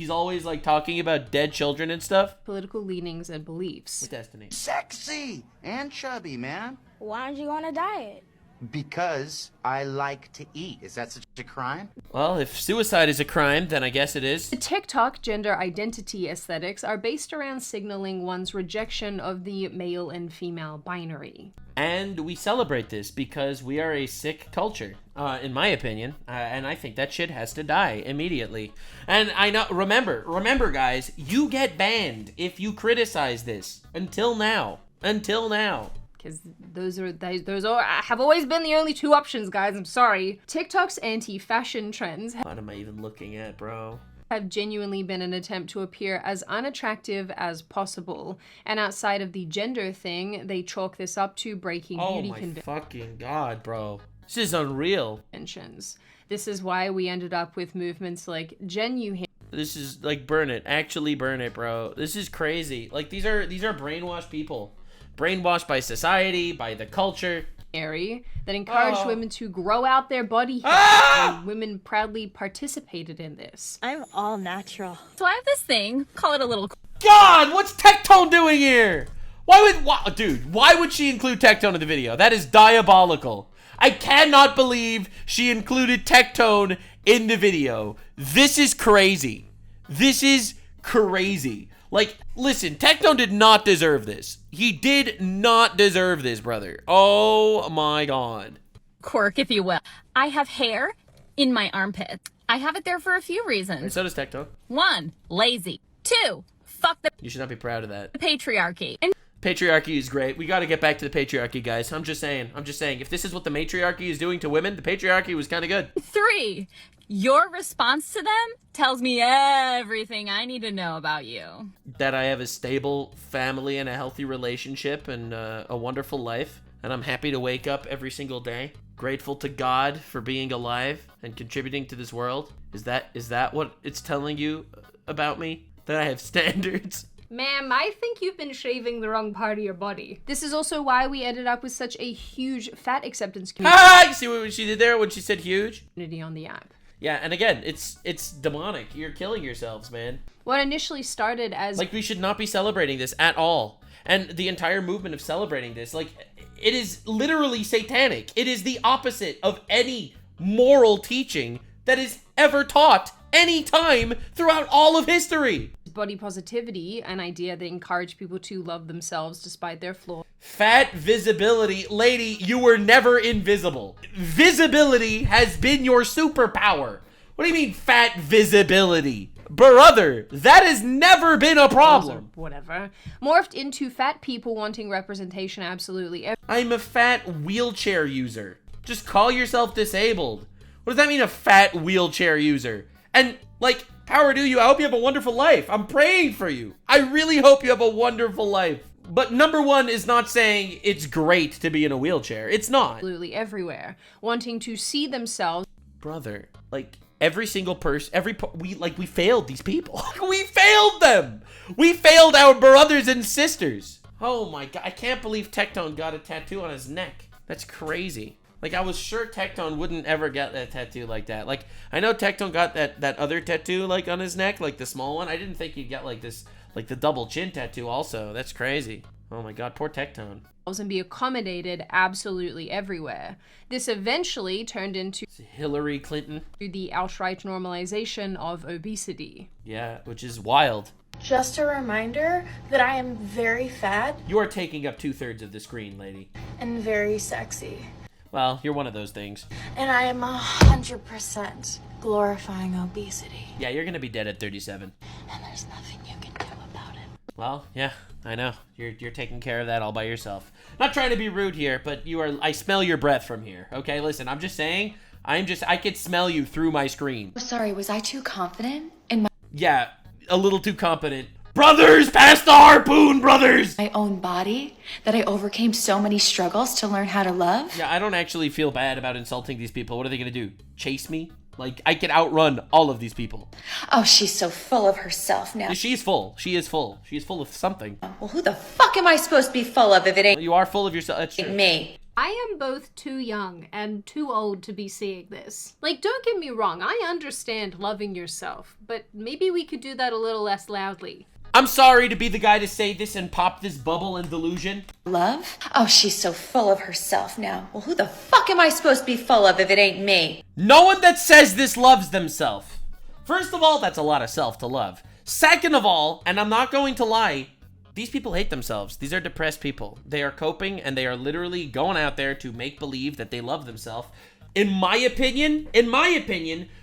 always like talking about dead children and stuff. Political leanings and beliefs. With Destiny. Sexy and chubby, man. Why aren't you on a diet? Because I like to eat. Is that such a crime? Well, if suicide is a crime, then I guess it is. The TikTok gender identity aesthetics are based around signaling one's rejection of the male and female binary. And we celebrate this because we are a sick culture, in my opinion. And I think that shit has to die immediately. And I know, remember guys, you get banned if you criticize this. Until now. Because those have always been the only two options, guys. I'm sorry. TikTok's anti-fashion trends. What am I even looking at, bro? Have genuinely been an attempt to appear as unattractive as possible. And outside of the gender thing, they chalk this up to breaking beauty conventions. Oh my fucking god, bro. This is unreal. This is why we ended up with movements like Genuine. This is like, burn it. Actually burn it, bro. This is crazy. Like, these are brainwashed people. Brainwashed by society, by the culture. That encouraged women to grow out their body hair, and women proudly participated in this. I'm all natural. So I have this thing, call it a little. God, what's Tectone doing here? Dude, why would she include Tectone in the video? That is diabolical. I cannot believe she included Tectone in the video. This is crazy. Like, listen, Tectone did not deserve this. He did not deserve this, brother. Oh my god. Quirk, if you will. I have hair in my armpits. I have it there for a few reasons. And so does Tectone. 1, lazy. 2, fuck the You should not be proud of that. patriarchy. And Patriarchy is great. We gotta get back to the patriarchy, guys. I'm just saying. If this is what the matriarchy is doing to women, the patriarchy was kind of good. 3, your response to them tells me everything I need to know about you. That I have a stable family and a healthy relationship and a wonderful life. And I'm happy to wake up every single day. Grateful to God for being alive and contributing to this world. Is that what it's telling you about me? That I have standards? Ma'am, I think you've been shaving the wrong part of your body. This is also why we ended up with such a huge fat acceptance community. You see what she did there when she said huge? On the app. Yeah, and again, it's demonic. You're killing yourselves, man. What initially started as... Like, we should not be celebrating this at all. And the entire movement of celebrating this, like, it is literally satanic. It is the opposite of any moral teaching that is ever taught any time throughout all of history. Body positivity, an idea that encouraged people to love themselves despite their flaws. Fat visibility. Lady, you were never invisible. Visibility has been your superpower. What do you mean fat visibility? Brother, that has never been a problem. Whatever. Morphed into fat people wanting representation absolutely. I'm a fat wheelchair user. Just call yourself disabled. What does that mean, a fat wheelchair user? And, like, power to you. I hope you have a wonderful life. I'm praying for you. I really hope you have a wonderful life. But number one is not saying it's great to be in a wheelchair. It's not. Absolutely everywhere. Wanting to see themselves. Brother, like, every single person, we failed these people. We failed them. We failed our brothers and sisters. Oh my god, I can't believe Tectone got a tattoo on his neck. That's crazy. Like, I was sure Tectone wouldn't ever get that tattoo like that. Like, I know Tectone got that other tattoo, like, on his neck, like the small one. I didn't think he'd get, like, this, like, the double chin tattoo also. That's crazy. Oh my god, poor Tectone. And be accommodated absolutely everywhere. This eventually turned into Hillary Clinton. The outright normalization of obesity. Yeah, which is wild. Just a reminder that I am very fat. You are taking up 2/3 of the screen, lady. And very sexy. Well, you're one of those things. And I am 100% glorifying obesity. Yeah, you're gonna be dead at 37. And there's nothing you can do about it. Well, yeah, I know. You're taking care of that all by yourself. Not trying to be rude here, but I smell your breath from here. Okay, listen, I'm just saying, I could smell you through my screen. Sorry, was I too confident in my... Yeah, a little too confident. Brothers, pass the harpoon, brothers! My own body, that I overcame so many struggles to learn how to love? Yeah, I don't actually feel bad about insulting these people. What are they gonna do? Chase me? Like, I can outrun all of these people. Oh, she's so full of herself now. She's full. She is full. She is full of something. Well, who the fuck am I supposed to be full of if it ain't... You are full of yourself. That's true. Me. I am both too young and too old to be seeing this. Like, don't get me wrong, I understand loving yourself, but maybe we could do that a little less loudly. I'm sorry to be the guy to say this and pop this bubble and delusion. Love? Oh, she's so full of herself now. Well, who the fuck am I supposed to be full of if it ain't me? No one that says this loves themselves. First of all, that's a lot of self to love. Second of all, and I'm not going to lie, these people hate themselves. These are depressed people. They are coping and they are literally going out there to make believe that they love themselves. In my opinion,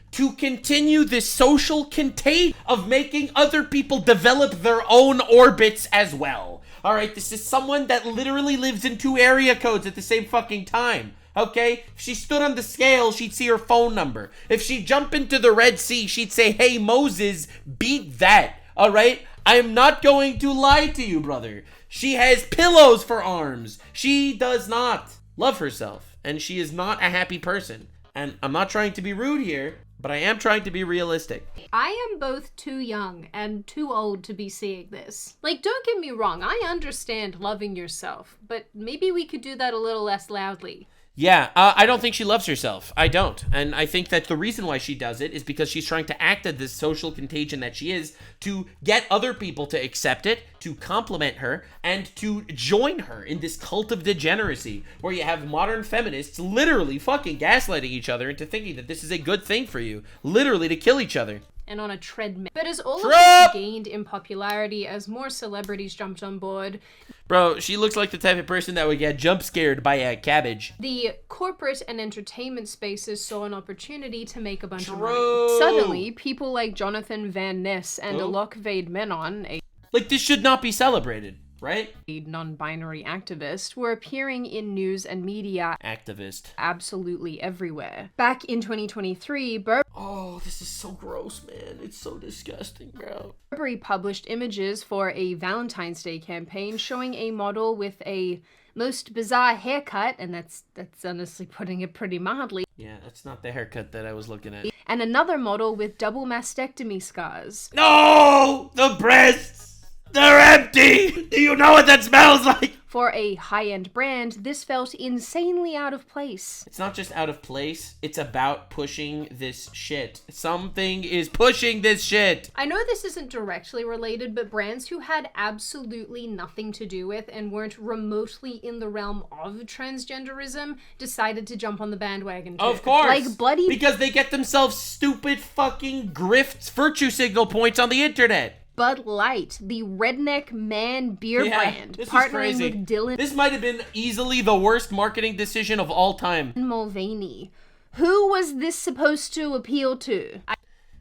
to continue this social contagion of making other people develop their own orbits as well. All right, this is someone that literally lives in 2 area codes at the same fucking time. Okay? If she stood on the scale, she'd see her phone number. If she jumped into the Red Sea, she'd say, hey, Moses, beat that. All right? I am not going to lie to you, brother. She has pillows for arms. She does not love herself, and she is not a happy person. And I'm not trying to be rude here, but I am trying to be realistic. I am both too young and too old to be seeing this. Like, don't get me wrong, I understand loving yourself, but maybe we could do that a little less loudly. Yeah, I don't think she loves herself. I don't. And I think that the reason why she does it is because she's trying to act as this social contagion that she is to get other people to accept it, to compliment her, and to join her in this cult of degeneracy where you have modern feminists literally fucking gaslighting each other into thinking that this is a good thing for you. Literally to kill each other. And on a treadmill. But as all of this gained in popularity, as more celebrities jumped on board... Bro, she looks like the type of person that would get jump scared by a cabbage. The corporate and entertainment spaces saw an opportunity to make a bunch of money. Suddenly, people like Jonathan Van Ness and Alok Vaid-Menon, like, this should not be celebrated, right? A non-binary activist, were appearing in news and media. Activist. Absolutely everywhere. Back in 2023, Oh, this is so gross, man. It's so disgusting, bro. Burberry published images for a Valentine's Day campaign showing a model with a most bizarre haircut, and that's honestly putting it pretty mildly. Yeah, that's not the haircut that I was looking at. And another model with double mastectomy scars. No! The breasts! They're empty! Do you know what that smells like? For a high-end brand, this felt insanely out of place. It's not just out of place, it's about pushing this shit. Something is pushing this shit. I know this isn't directly related, but brands who had absolutely nothing to do with and weren't remotely in the realm of transgenderism decided to jump on the bandwagon too. Of course! Like bloody... Because they get themselves stupid fucking grift virtue signal points on the internet. Bud Light, the redneck man beer brand, partnering with Dylan. This might have been easily the worst marketing decision of all time. Mulvaney. Who was this supposed to appeal to? It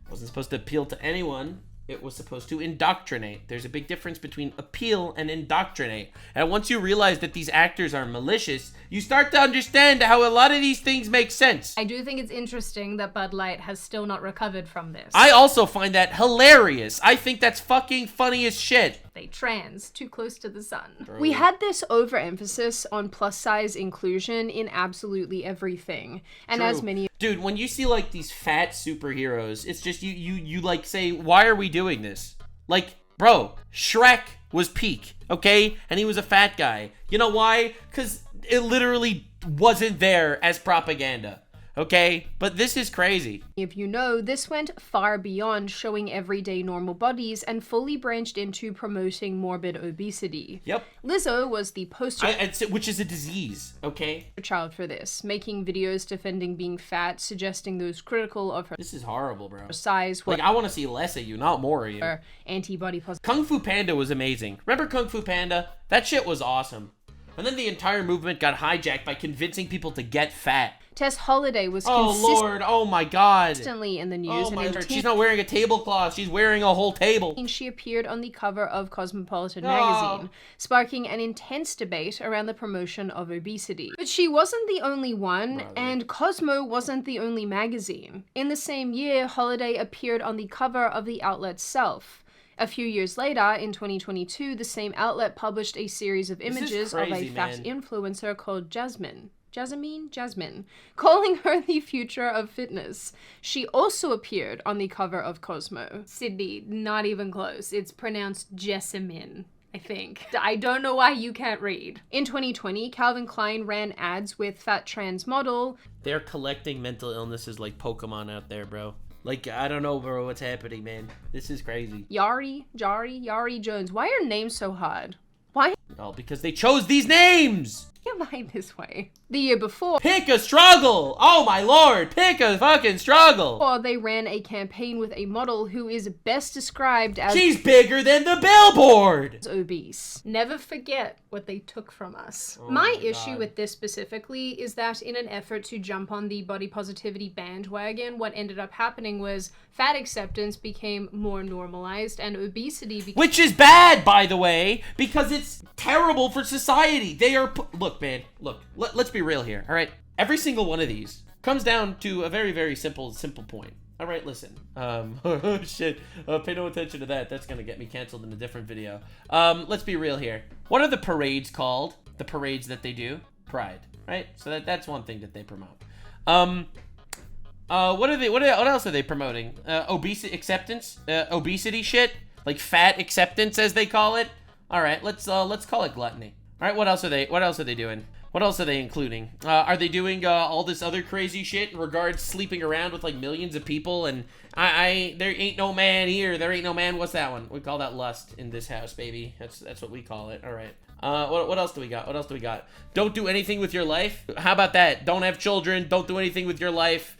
wasn't supposed to appeal to anyone. It was supposed to indoctrinate. There's a big difference between appeal and indoctrinate. And once you realize that these actors are malicious, you start to understand how a lot of these things make sense. I do think it's interesting that Bud Light has still not recovered from this. I also find that hilarious. I think that's fucking funny as shit. They trans, too close to the sun. Bro. We had this overemphasis on plus size inclusion in absolutely everything. And True. as many... Dude, when you see like these fat superheroes, it's just you like say, why are we doing this? Like, bro, Shrek was peak, okay? And he was a fat guy. You know why? Because it literally wasn't there as propaganda. Okay, but this is crazy. If you know, this went far beyond showing everyday normal bodies and fully branched into promoting morbid obesity. Yep. Lizzo was the poster which is a disease, okay? child for this, making videos defending being fat, suggesting those critical of her This is horrible, bro. size Like, I want to see less of you, not more of you. her antibody positive. Kung Fu Panda was amazing. Remember Kung Fu Panda? That shit was awesome. And then the entire movement got hijacked by convincing people to get fat. Tess Holliday was Lord, oh my God. consistently in the news. Oh my Lord, she's not wearing a tablecloth, she's wearing a whole table. She appeared on the cover of Cosmopolitan magazine, sparking an intense debate around the promotion of obesity. But she wasn't the only one, and Cosmo wasn't the only magazine. In the same year, Holliday appeared on the cover of the outlet Self. A few years later, in 2022, the same outlet published a series of images of a fat influencer called Jasmine, calling her the future of fitness. She also appeared on the cover of Cosmo. Sydney, not even close. It's pronounced Jessamine, I think. I don't know why you can't read. In 2020, Calvin Klein ran ads with fat trans model. They're collecting mental illnesses like Pokemon out there, bro. Like, I don't know, bro, what's happening, man. This is crazy. Yari Jones. Why are names so hard? Why? Oh, because they chose these names! Am I this way? The year before, pick a struggle! Oh my Lord, pick a fucking struggle! Or they ran a campaign with a model who is best described as she's bigger than the billboard! Obese. Never forget what they took from us. My issue with this specifically is that in an effort to jump on the body positivity bandwagon, what ended up happening was fat acceptance became more normalized and obesity became— which is bad, by the way, because it's terrible for society. They are— look, man, look, let's be real here, all right? Every single one of these comes down to a very, very simple point. All right, listen. Shit, pay no attention to that. That's gonna get me canceled in a different video. Let's be real here. What are the parades called? The parades that they do? Pride, right? So that's one thing that they promote. What else are they promoting? Obesity acceptance? Obesity shit? Like fat acceptance, as they call it? All right, let's call it gluttony. All right, what else are they doing? What else are they including? Are they doing all this other crazy shit in regards sleeping around with like millions of people? And there ain't no man here. There ain't no man. What's that one? We call that lust in this house, baby. That's what we call it. All right. What else do we got? What else do we got? Don't do anything with your life. How about that? Don't have children. Don't do anything with your life.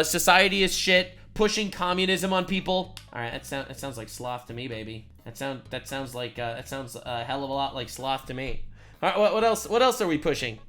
Society is shit. Pushing communism on people. All right, that sounds like sloth to me, baby. That sounds a hell of a lot like sloth to me. All right, what else? What else are we pushing?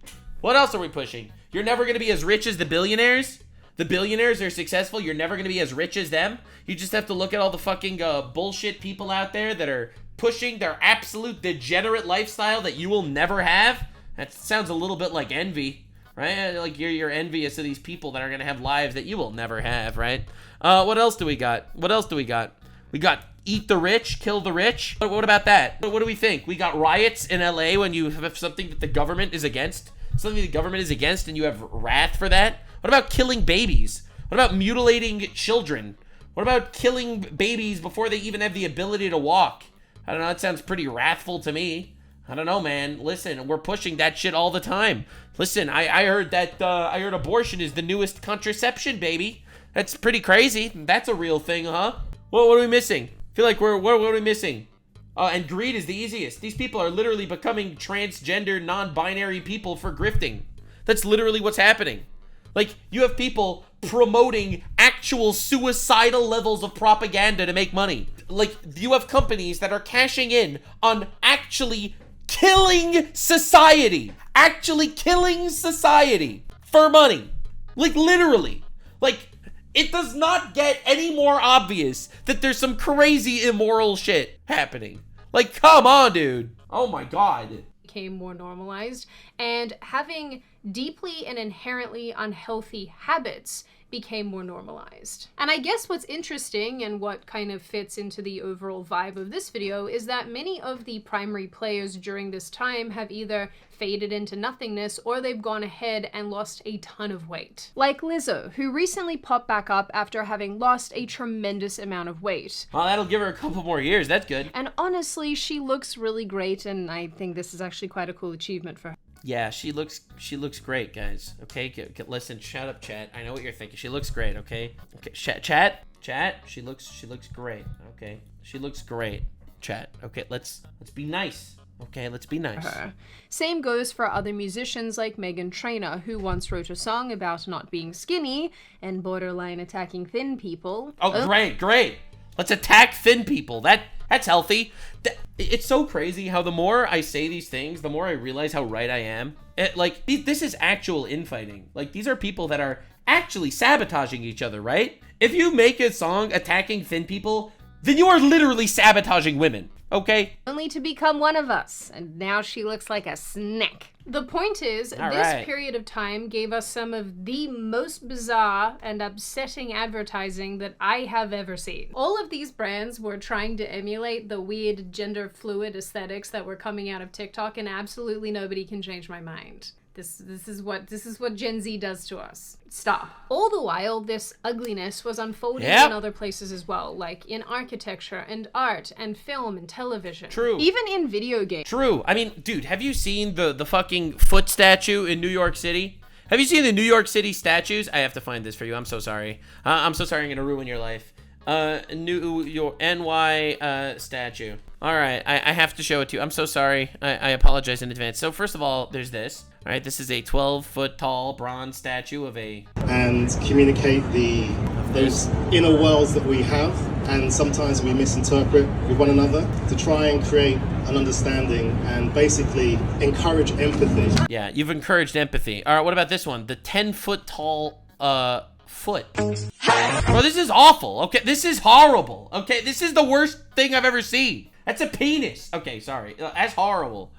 What else are we pushing? You're never gonna be as rich as the billionaires. The billionaires are successful. You're never gonna be as rich as them. You just have to look at all the fucking bullshit people out there that are pushing their absolute degenerate lifestyle that you will never have. That sounds a little bit like envy, right? Like you're envious of these people that are gonna have lives that you will never have, right? What else do we got? What else do we got? We got eat the rich, kill the rich. What about that? What do we think? We got riots in LA when you have something that the government is against. Something the government is against and you have wrath for that? What about killing babies? What about mutilating children? What about killing babies before they even have the ability to walk? I don't know, that sounds pretty wrathful to me. I don't know, man. Listen, we're pushing that shit all the time. Listen, I heard that, I heard abortion is the newest contraception, baby. That's pretty crazy. That's a real thing, huh? What are we missing? I feel like what are we missing? And greed is the easiest. These people are literally becoming transgender, non-binary people for grifting. That's literally what's happening. Like, you have people promoting actual suicidal levels of propaganda to make money. Like, you have companies that are cashing in on actually killing society. Actually killing society for money. Like, literally. Like, it does not get any more obvious that there's some crazy immoral shit happening. Like, come on, dude. Oh my God. Became more normalized, and having deeply and inherently unhealthy habits became more normalized. And I guess what's interesting and what kind of fits into the overall vibe of this video is that many of the primary players during this time have either faded into nothingness or they've gone ahead and lost a ton of weight. Like Lizzo, who recently popped back up after having lost a tremendous amount of weight. Well, that'll give her a couple more years, that's good. And honestly, she looks really great, and I think this is actually quite a cool achievement for her. Yeah, she looks great, guys. Okay, listen, shut up, chat. I know what you're thinking. She looks great, okay? Okay, chat. She looks great. Okay, she looks great. Chat. Okay, let's be nice. Okay, let's be nice. Same goes for other musicians like Meghan Trainor, who once wrote a song about not being skinny and borderline attacking thin people. Oh, great. Let's attack thin people. That's healthy. It's so crazy how the more I say these things, the more I realize how right I am. This is actual infighting. Like, these are people that are actually sabotaging each other, right? If you make a song attacking thin people, then you are literally sabotaging women. Okay? Only to become one of us, and now she looks like a snack. The point is, this period of time gave us some of the most bizarre and upsetting advertising that I have ever seen. All of these brands were trying to emulate the weird gender fluid aesthetics that were coming out of TikTok, and absolutely nobody can change my mind. This is what Gen Z does to us. Stop. All the while, this ugliness was unfolding in other places as well, like in architecture and art and film and television. True. Even in video games. True. I mean, dude, have you seen the fucking foot statue in New York City? Have you seen the New York City statues? I have to find this for you. I'm so sorry. I'm so sorry I'm gonna ruin your life. Your NY statue. All right, I have to show it to you. I'm so sorry. I apologize in advance. So first of all, there's this. All right, this is a 12-foot tall bronze statue of a... And communicate those inner worlds that we have, and sometimes we misinterpret with one another, to try and create an understanding and basically encourage empathy. Yeah, you've encouraged empathy. All right, what about this one? The 10-foot tall foot. Bro, this is awful. Okay, this is horrible. Okay, this is the worst thing I've ever seen. That's a penis. Okay, sorry. That's horrible.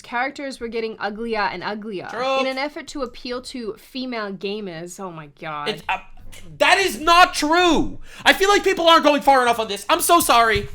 Characters were getting uglier and uglier in an effort to appeal to female gamers. Oh my god. That is not true. I feel like people aren't going far enough on this. I'm so sorry.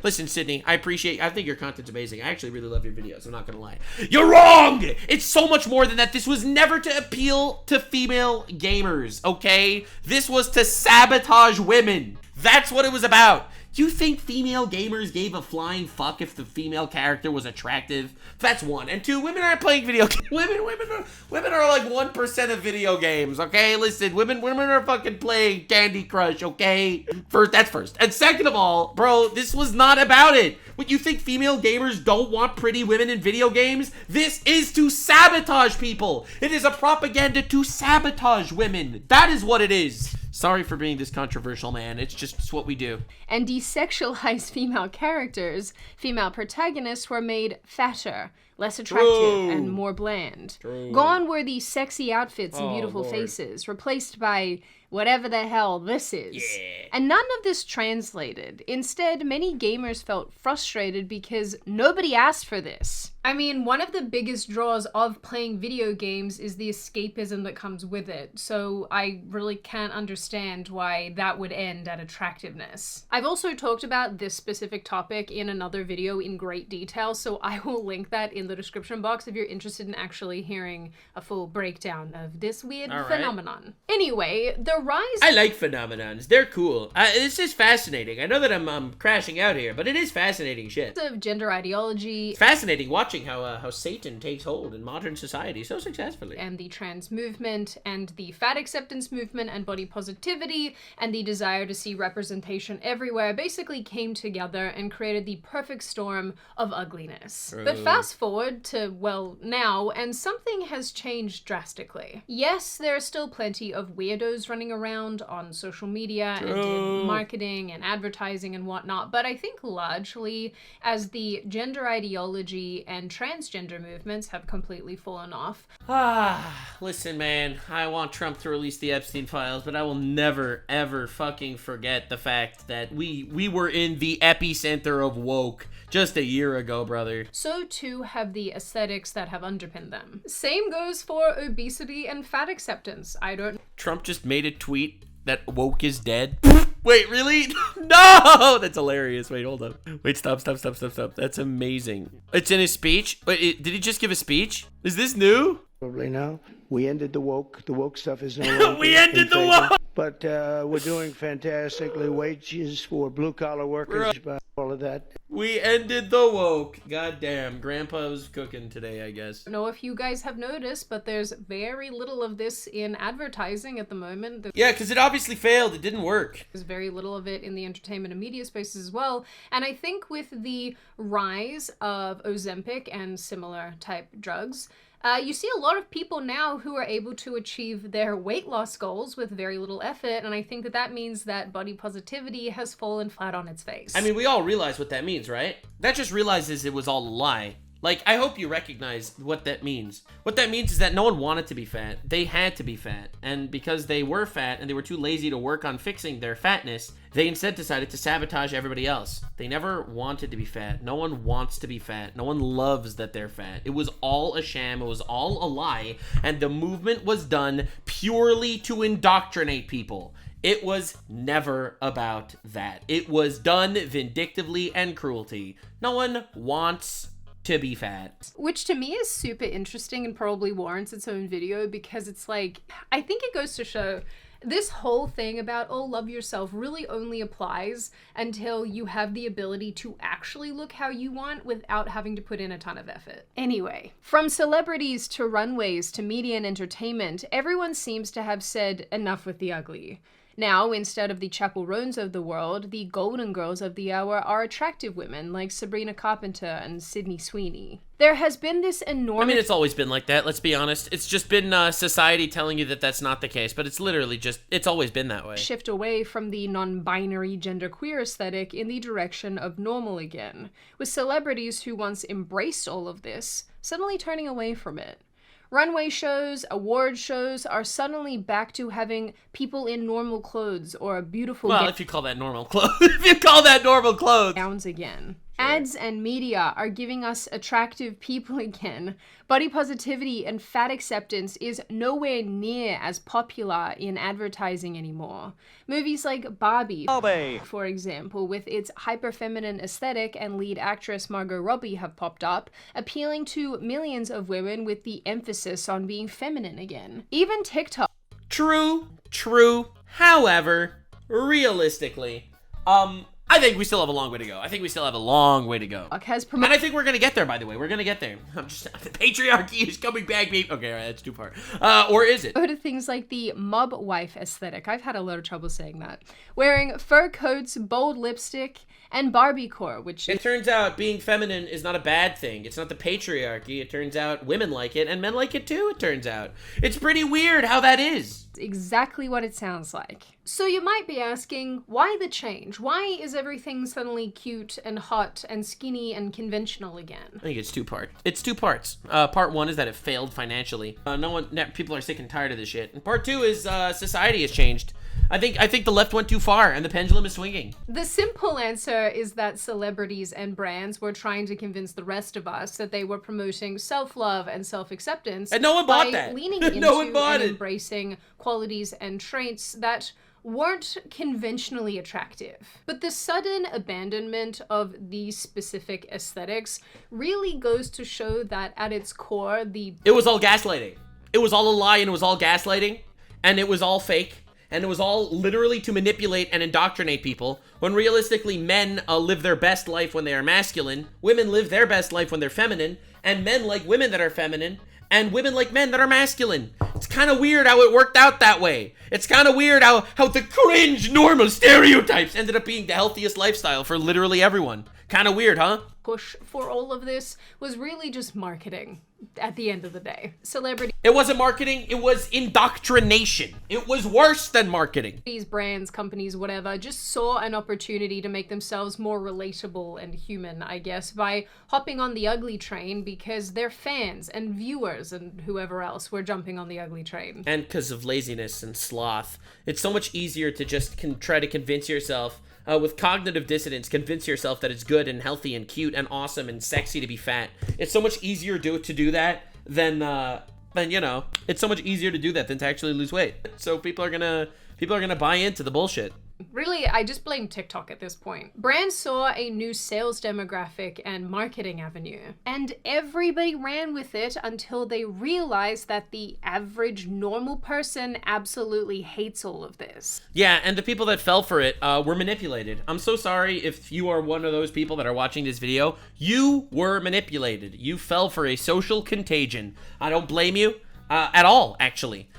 Listen, Sydney, I think your content's amazing. I actually really love your videos. I'm not gonna lie. You're wrong. It's so much more than that. This was never to appeal to female gamers, okay? This was to sabotage women. That's what it was about. You think female gamers gave a flying fuck if the female character was attractive? That's one. And two, women aren't playing video games. Women are like 1% of video games, okay? Listen, women are fucking playing Candy Crush, okay? That's first. And second of all, bro, this was not about it. What, you think female gamers don't want pretty women in video games? This is to sabotage people. It is a propaganda to sabotage women. That is what it is. Sorry for being this controversial, man. It's what we do. And desexualized female characters, female protagonists were made fatter, less attractive, and more bland. Gone were the sexy outfits and beautiful faces, replaced by whatever the hell this is. Yeah. And none of this translated. Instead, many gamers felt frustrated because nobody asked for this. I mean, one of the biggest draws of playing video games is the escapism that comes with it, so I really can't understand why that would end at attractiveness. I've also talked about this specific topic in another video in great detail, so I will link that in the description box if you're interested in actually hearing a full breakdown of this weird phenomenon. Anyway, the rise... I like phenomenons. They're cool. This is fascinating. I know that I'm crashing out here, but it is fascinating shit. ...of gender ideology... It's fascinating watching how Satan takes hold in modern society so successfully. And the trans movement, and the fat acceptance movement, and body positivity, and the desire to see representation everywhere basically came together and created the perfect storm of ugliness. But fast forward to, well, now, and something has changed drastically. Yes, there are still plenty of weirdos running around on social media and in marketing and advertising and whatnot, but I think largely as the gender ideology and transgender movements have completely fallen off. Listen, man, I want Trump to release the Epstein files, but I will never, ever fucking forget the fact that we were in the epicenter of woke just a year ago, brother. So too have the aesthetics that have underpinned them. Same goes for obesity and fat acceptance. Trump just made a tweet that woke is dead. Wait, really? No! That's hilarious. Wait, hold up. Wait, stop. That's amazing. It's in his speech? Wait, did he just give a speech? Is this new? Probably no. We ended the woke. The woke stuff is no longer We ended the woke! but we're doing fantastically. Wages for blue-collar workers, all of that. We ended the woke. Goddamn, Grandpa's cooking today, I guess. I don't know if you guys have noticed, but there's very little of this in advertising at the moment. Yeah, because it obviously failed. It didn't work. There's very little of it in the entertainment and media spaces as well. And I think with the rise of Ozempic and similar type drugs, you see a lot of people now who are able to achieve their weight loss goals with very little effort, and I think that that means that body positivity has fallen flat on its face. I mean, we all realize what that means, right? That just realizes it was all a lie. Like, I hope you recognize what that means. What that means is that no one wanted to be fat. They had to be fat. And because they were fat and they were too lazy to work on fixing their fatness, they instead decided to sabotage everybody else. They never wanted to be fat. No one wants to be fat. No one loves that they're fat. It was all a sham. It was all a lie. And the movement was done purely to indoctrinate people. It was never about that. It was done vindictively and cruelty. No one wants to be fat. Which to me is super interesting and probably warrants its own video, because it's like, I think it goes to show this whole thing about, oh, love yourself really only applies until you have the ability to actually look how you want without having to put in a ton of effort. Anyway, from celebrities to runways to media and entertainment, everyone seems to have said enough with the ugly. Now, instead of the Chapel Roans of the world, the golden girls of the hour are attractive women like Sabrina Carpenter and Sydney Sweeney. There has been this enormous... I mean, it's always been like that, let's be honest. It's just been society telling you that that's not the case, but it's literally just, it's always been that way. Shift away from the non-binary genderqueer aesthetic in the direction of normal again, with celebrities who once embraced all of this suddenly turning away from it. Runway shows, award shows are suddenly back to having people in normal clothes or beautiful... Well, if you call that normal clothes. If you call that normal clothes. Gowns again. Ads and media are giving us attractive people again. Body positivity and fat acceptance is nowhere near as popular in advertising anymore. Movies like Barbie, for example, with its hyper-feminine aesthetic and lead actress Margot Robbie have popped up, appealing to millions of women with the emphasis on being feminine again. Even TikTok. True. However, realistically, I think we still have a long way to go. And I think we're going to get there, by the way. We're going to get there. The patriarchy is coming back, babe. Okay, all right, that's too far. Or is it? Go to things like the mob wife aesthetic. I've had a lot of trouble saying that. Wearing fur coats, bold lipstick, and Barbiecore, which... It turns out being feminine is not a bad thing. It's not the patriarchy. It turns out women like it, and men like it too, it turns out. It's pretty weird how that is. Exactly what it sounds like. So you might be asking, why the change? Why is everything suddenly cute and hot and skinny and conventional again? I think it's two parts. Part one is that it failed financially. People are sick and tired of this shit. And part two is society has changed. I think the left went too far and the pendulum is swinging. The simple answer is that celebrities and brands were trying to convince the rest of us that they were promoting self-love and self-acceptance. And no one bought that. By leaning into and embracing qualities and traits that weren't conventionally attractive. But the sudden abandonment of these specific aesthetics really goes to show that at its core, it was all gaslighting. It was all a lie, and it was all gaslighting, and it was all fake. And it was all literally to manipulate and indoctrinate people, when realistically men live their best life when they are masculine, women live their best life when they're feminine, and men like women that are feminine, and women like men that are masculine. It's kind of weird how it worked out that way. It's kind of weird how the cringe normal stereotypes ended up being the healthiest lifestyle for literally everyone. Kind of weird, huh? Push for all of this was really just marketing at the end of the day. It wasn't marketing, it was indoctrination. It was worse than marketing. These brands, companies, whatever, just saw an opportunity to make themselves more relatable and human, I guess, by hopping on the ugly train because their fans and viewers and whoever else were jumping on the ugly train. And because of laziness and sloth. It's so much easier to just try to convince yourself with cognitive dissonance, convince yourself that it's good and healthy and cute and awesome and sexy to be fat. It's so much easier to do that than it's so much easier to do that than to actually lose weight. So people are gonna buy into the bullshit. Really, I just blame TikTok at this point. Brands saw a new sales demographic and marketing avenue, and everybody ran with it until they realized that the average normal person absolutely hates all of this. Yeah, and the people that fell for it were manipulated. I'm so sorry if you are one of those people that are watching this video. You were manipulated. You fell for a social contagion. I don't blame you at all, actually.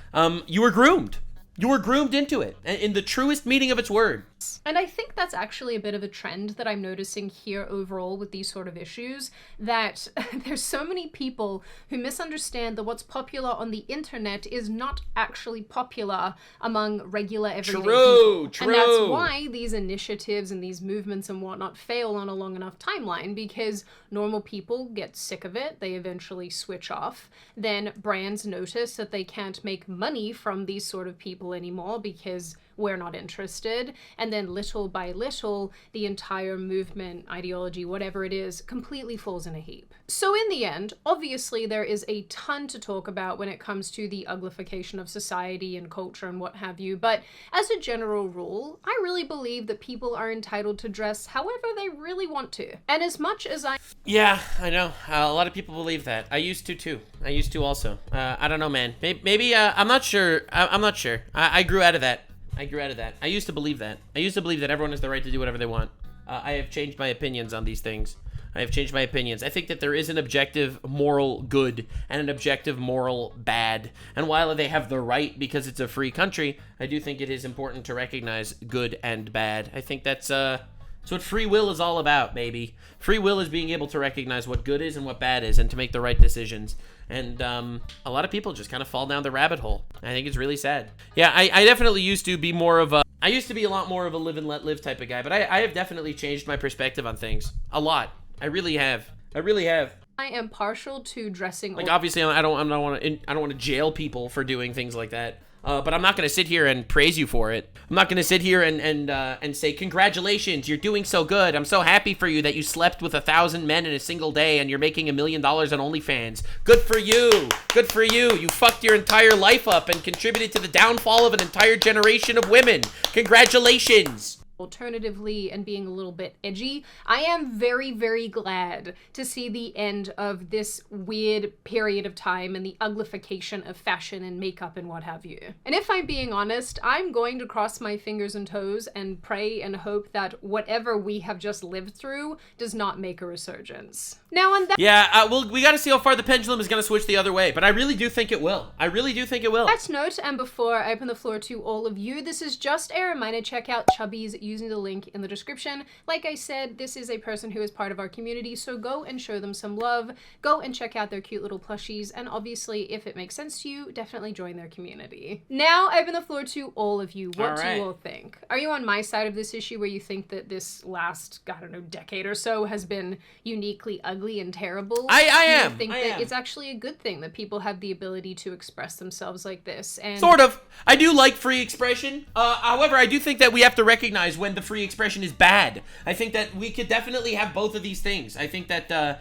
You were groomed. You were groomed into it, in the truest meaning of its word. And I think that's actually a bit of a trend that I'm noticing here overall with these sort of issues, that there's so many people who misunderstand that what's popular on the internet is not actually popular among regular everyday people. True. And that's why these initiatives and these movements and whatnot fail on a long enough timeline, because normal people get sick of it, they eventually switch off, then brands notice that they can't make money from these sort of people anymore because we're not interested, and then little by little the entire movement, ideology, whatever it is, completely falls in a heap. So in the end, obviously there is a ton to talk about when it comes to the uglification of society and culture and what have you, but as a general rule, I really believe that people are entitled to dress however they really want to. And as much as Yeah, I know. A lot of people believe that. I used to too. I used to also. I don't know, man. Maybe I'm not sure. I'm not sure. I grew out of that. I grew out of that. I used to believe that. I used to believe that everyone has the right to do whatever they want. I have changed my opinions on these things. I have changed my opinions. I think that there is an objective moral good and an objective moral bad. And while they have the right because it's a free country, I do think it is important to recognize good and bad. I think that's what free will is all about, baby. Free will is being able to recognize what good is and what bad is and to make the right decisions. And a lot of people just kind of fall down the rabbit hole. I think it's really sad. Yeah, I definitely used to be more of a... I used to be a lot more of a live and let live type of guy, but I have definitely changed my perspective on things. A lot. I really have. I really have. I am partial to dressing... Like, obviously, I don't want to jail people for doing things like that. But I'm not going to sit here and praise you for it. I'm not going to sit here and say, congratulations, you're doing so good. I'm so happy for you that you slept with 1,000 men in a single day and you're making $1 million on OnlyFans. Good for you. Good for you. You fucked your entire life up and contributed to the downfall of an entire generation of women. Congratulations. Alternatively, and being a little bit edgy, I am very, very glad to see the end of this weird period of time and the uglification of fashion and makeup and what have you. And if I'm being honest, I'm going to cross my fingers and toes and pray and hope that whatever we have just lived through does not make a resurgence. Now on that— Yeah, we gotta see how far the pendulum is gonna switch the other way, but I really do think it will. I really do think it will. That note, and before I open the floor to all of you, this is just a reminder, check out Chubbies using the link in the description. Like I said, this is a person who is part of our community, so go and show them some love. Go and check out their cute little plushies, and obviously, if it makes sense to you, definitely join their community. Now, I open the floor to all of you. What do you all think? Are you on my side of this issue where you think that this last, I don't know, decade or so has been uniquely ugly and terrible? I am. Do you think that it's actually a good thing that people have the ability to express themselves like this? And sort of. I do like free expression. However, I do think that we have to recognize when the free expression is bad. I think that we could definitely have both of these things. I think that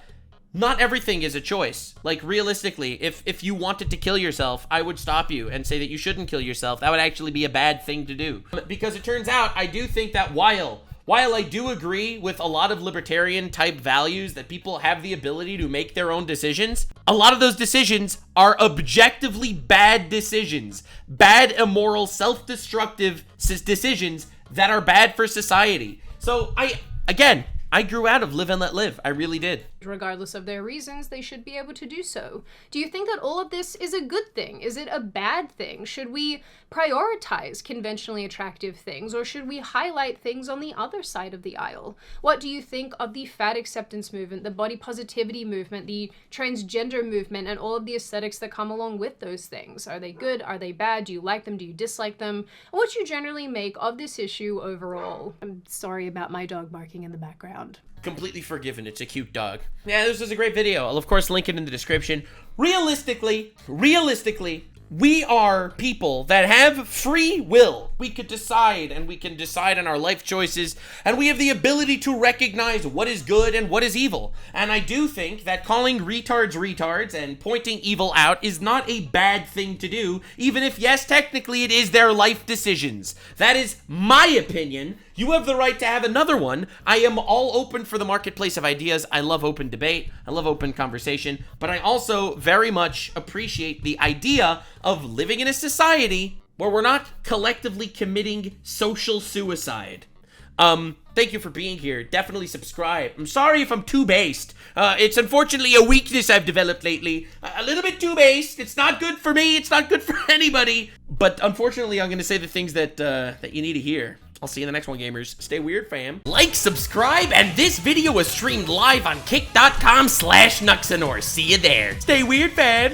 not everything is a choice. Like, realistically, if you wanted to kill yourself, I would stop you and say that you shouldn't kill yourself. That would actually be a bad thing to do. Because it turns out, I do think that while I do agree with a lot of libertarian type values that people have the ability to make their own decisions, a lot of those decisions are objectively bad decisions. Bad, immoral, self-destructive decisions that are bad for society. So I grew out of live and let live. I really did. Regardless of their reasons, they should be able to do so. Do you think that all of this is a good thing? Is it a bad thing? Should we prioritize conventionally attractive things, or should we highlight things on the other side of the aisle? What do you think of the fat acceptance movement, the body positivity movement, the transgender movement, and all of the aesthetics that come along with those things? Are they good? Are they bad? Do you like them? Do you dislike them? What you generally make of this issue overall? I'm sorry about my dog barking in the background. Completely forgiven. It's a cute dog. Yeah, this was a great video. I'll of course link it in the description. Realistically, We are people that have free will. We could decide, and we can decide on our life choices, and we have the ability to recognize what is good and what is evil. And I do think that calling retards retards and pointing evil out is not a bad thing to do, even if, yes, technically it is their life decisions. That is my opinion. You have the right to have another one. I am all open for the marketplace of ideas. I love open debate. I love open conversation. But I also very much appreciate the idea of living in a society where we're not collectively committing social suicide. Thank you for being here. Definitely subscribe. I'm sorry if I'm too based. It's unfortunately a weakness I've developed lately. A little bit too based. It's not good for me. It's not good for anybody. But unfortunately, I'm going to say the things that you need to hear. I'll see you in the next one, gamers. Stay weird, fam. Like, subscribe, and this video was streamed live on kick.com/Nuxanor. See you there. Stay weird, fam.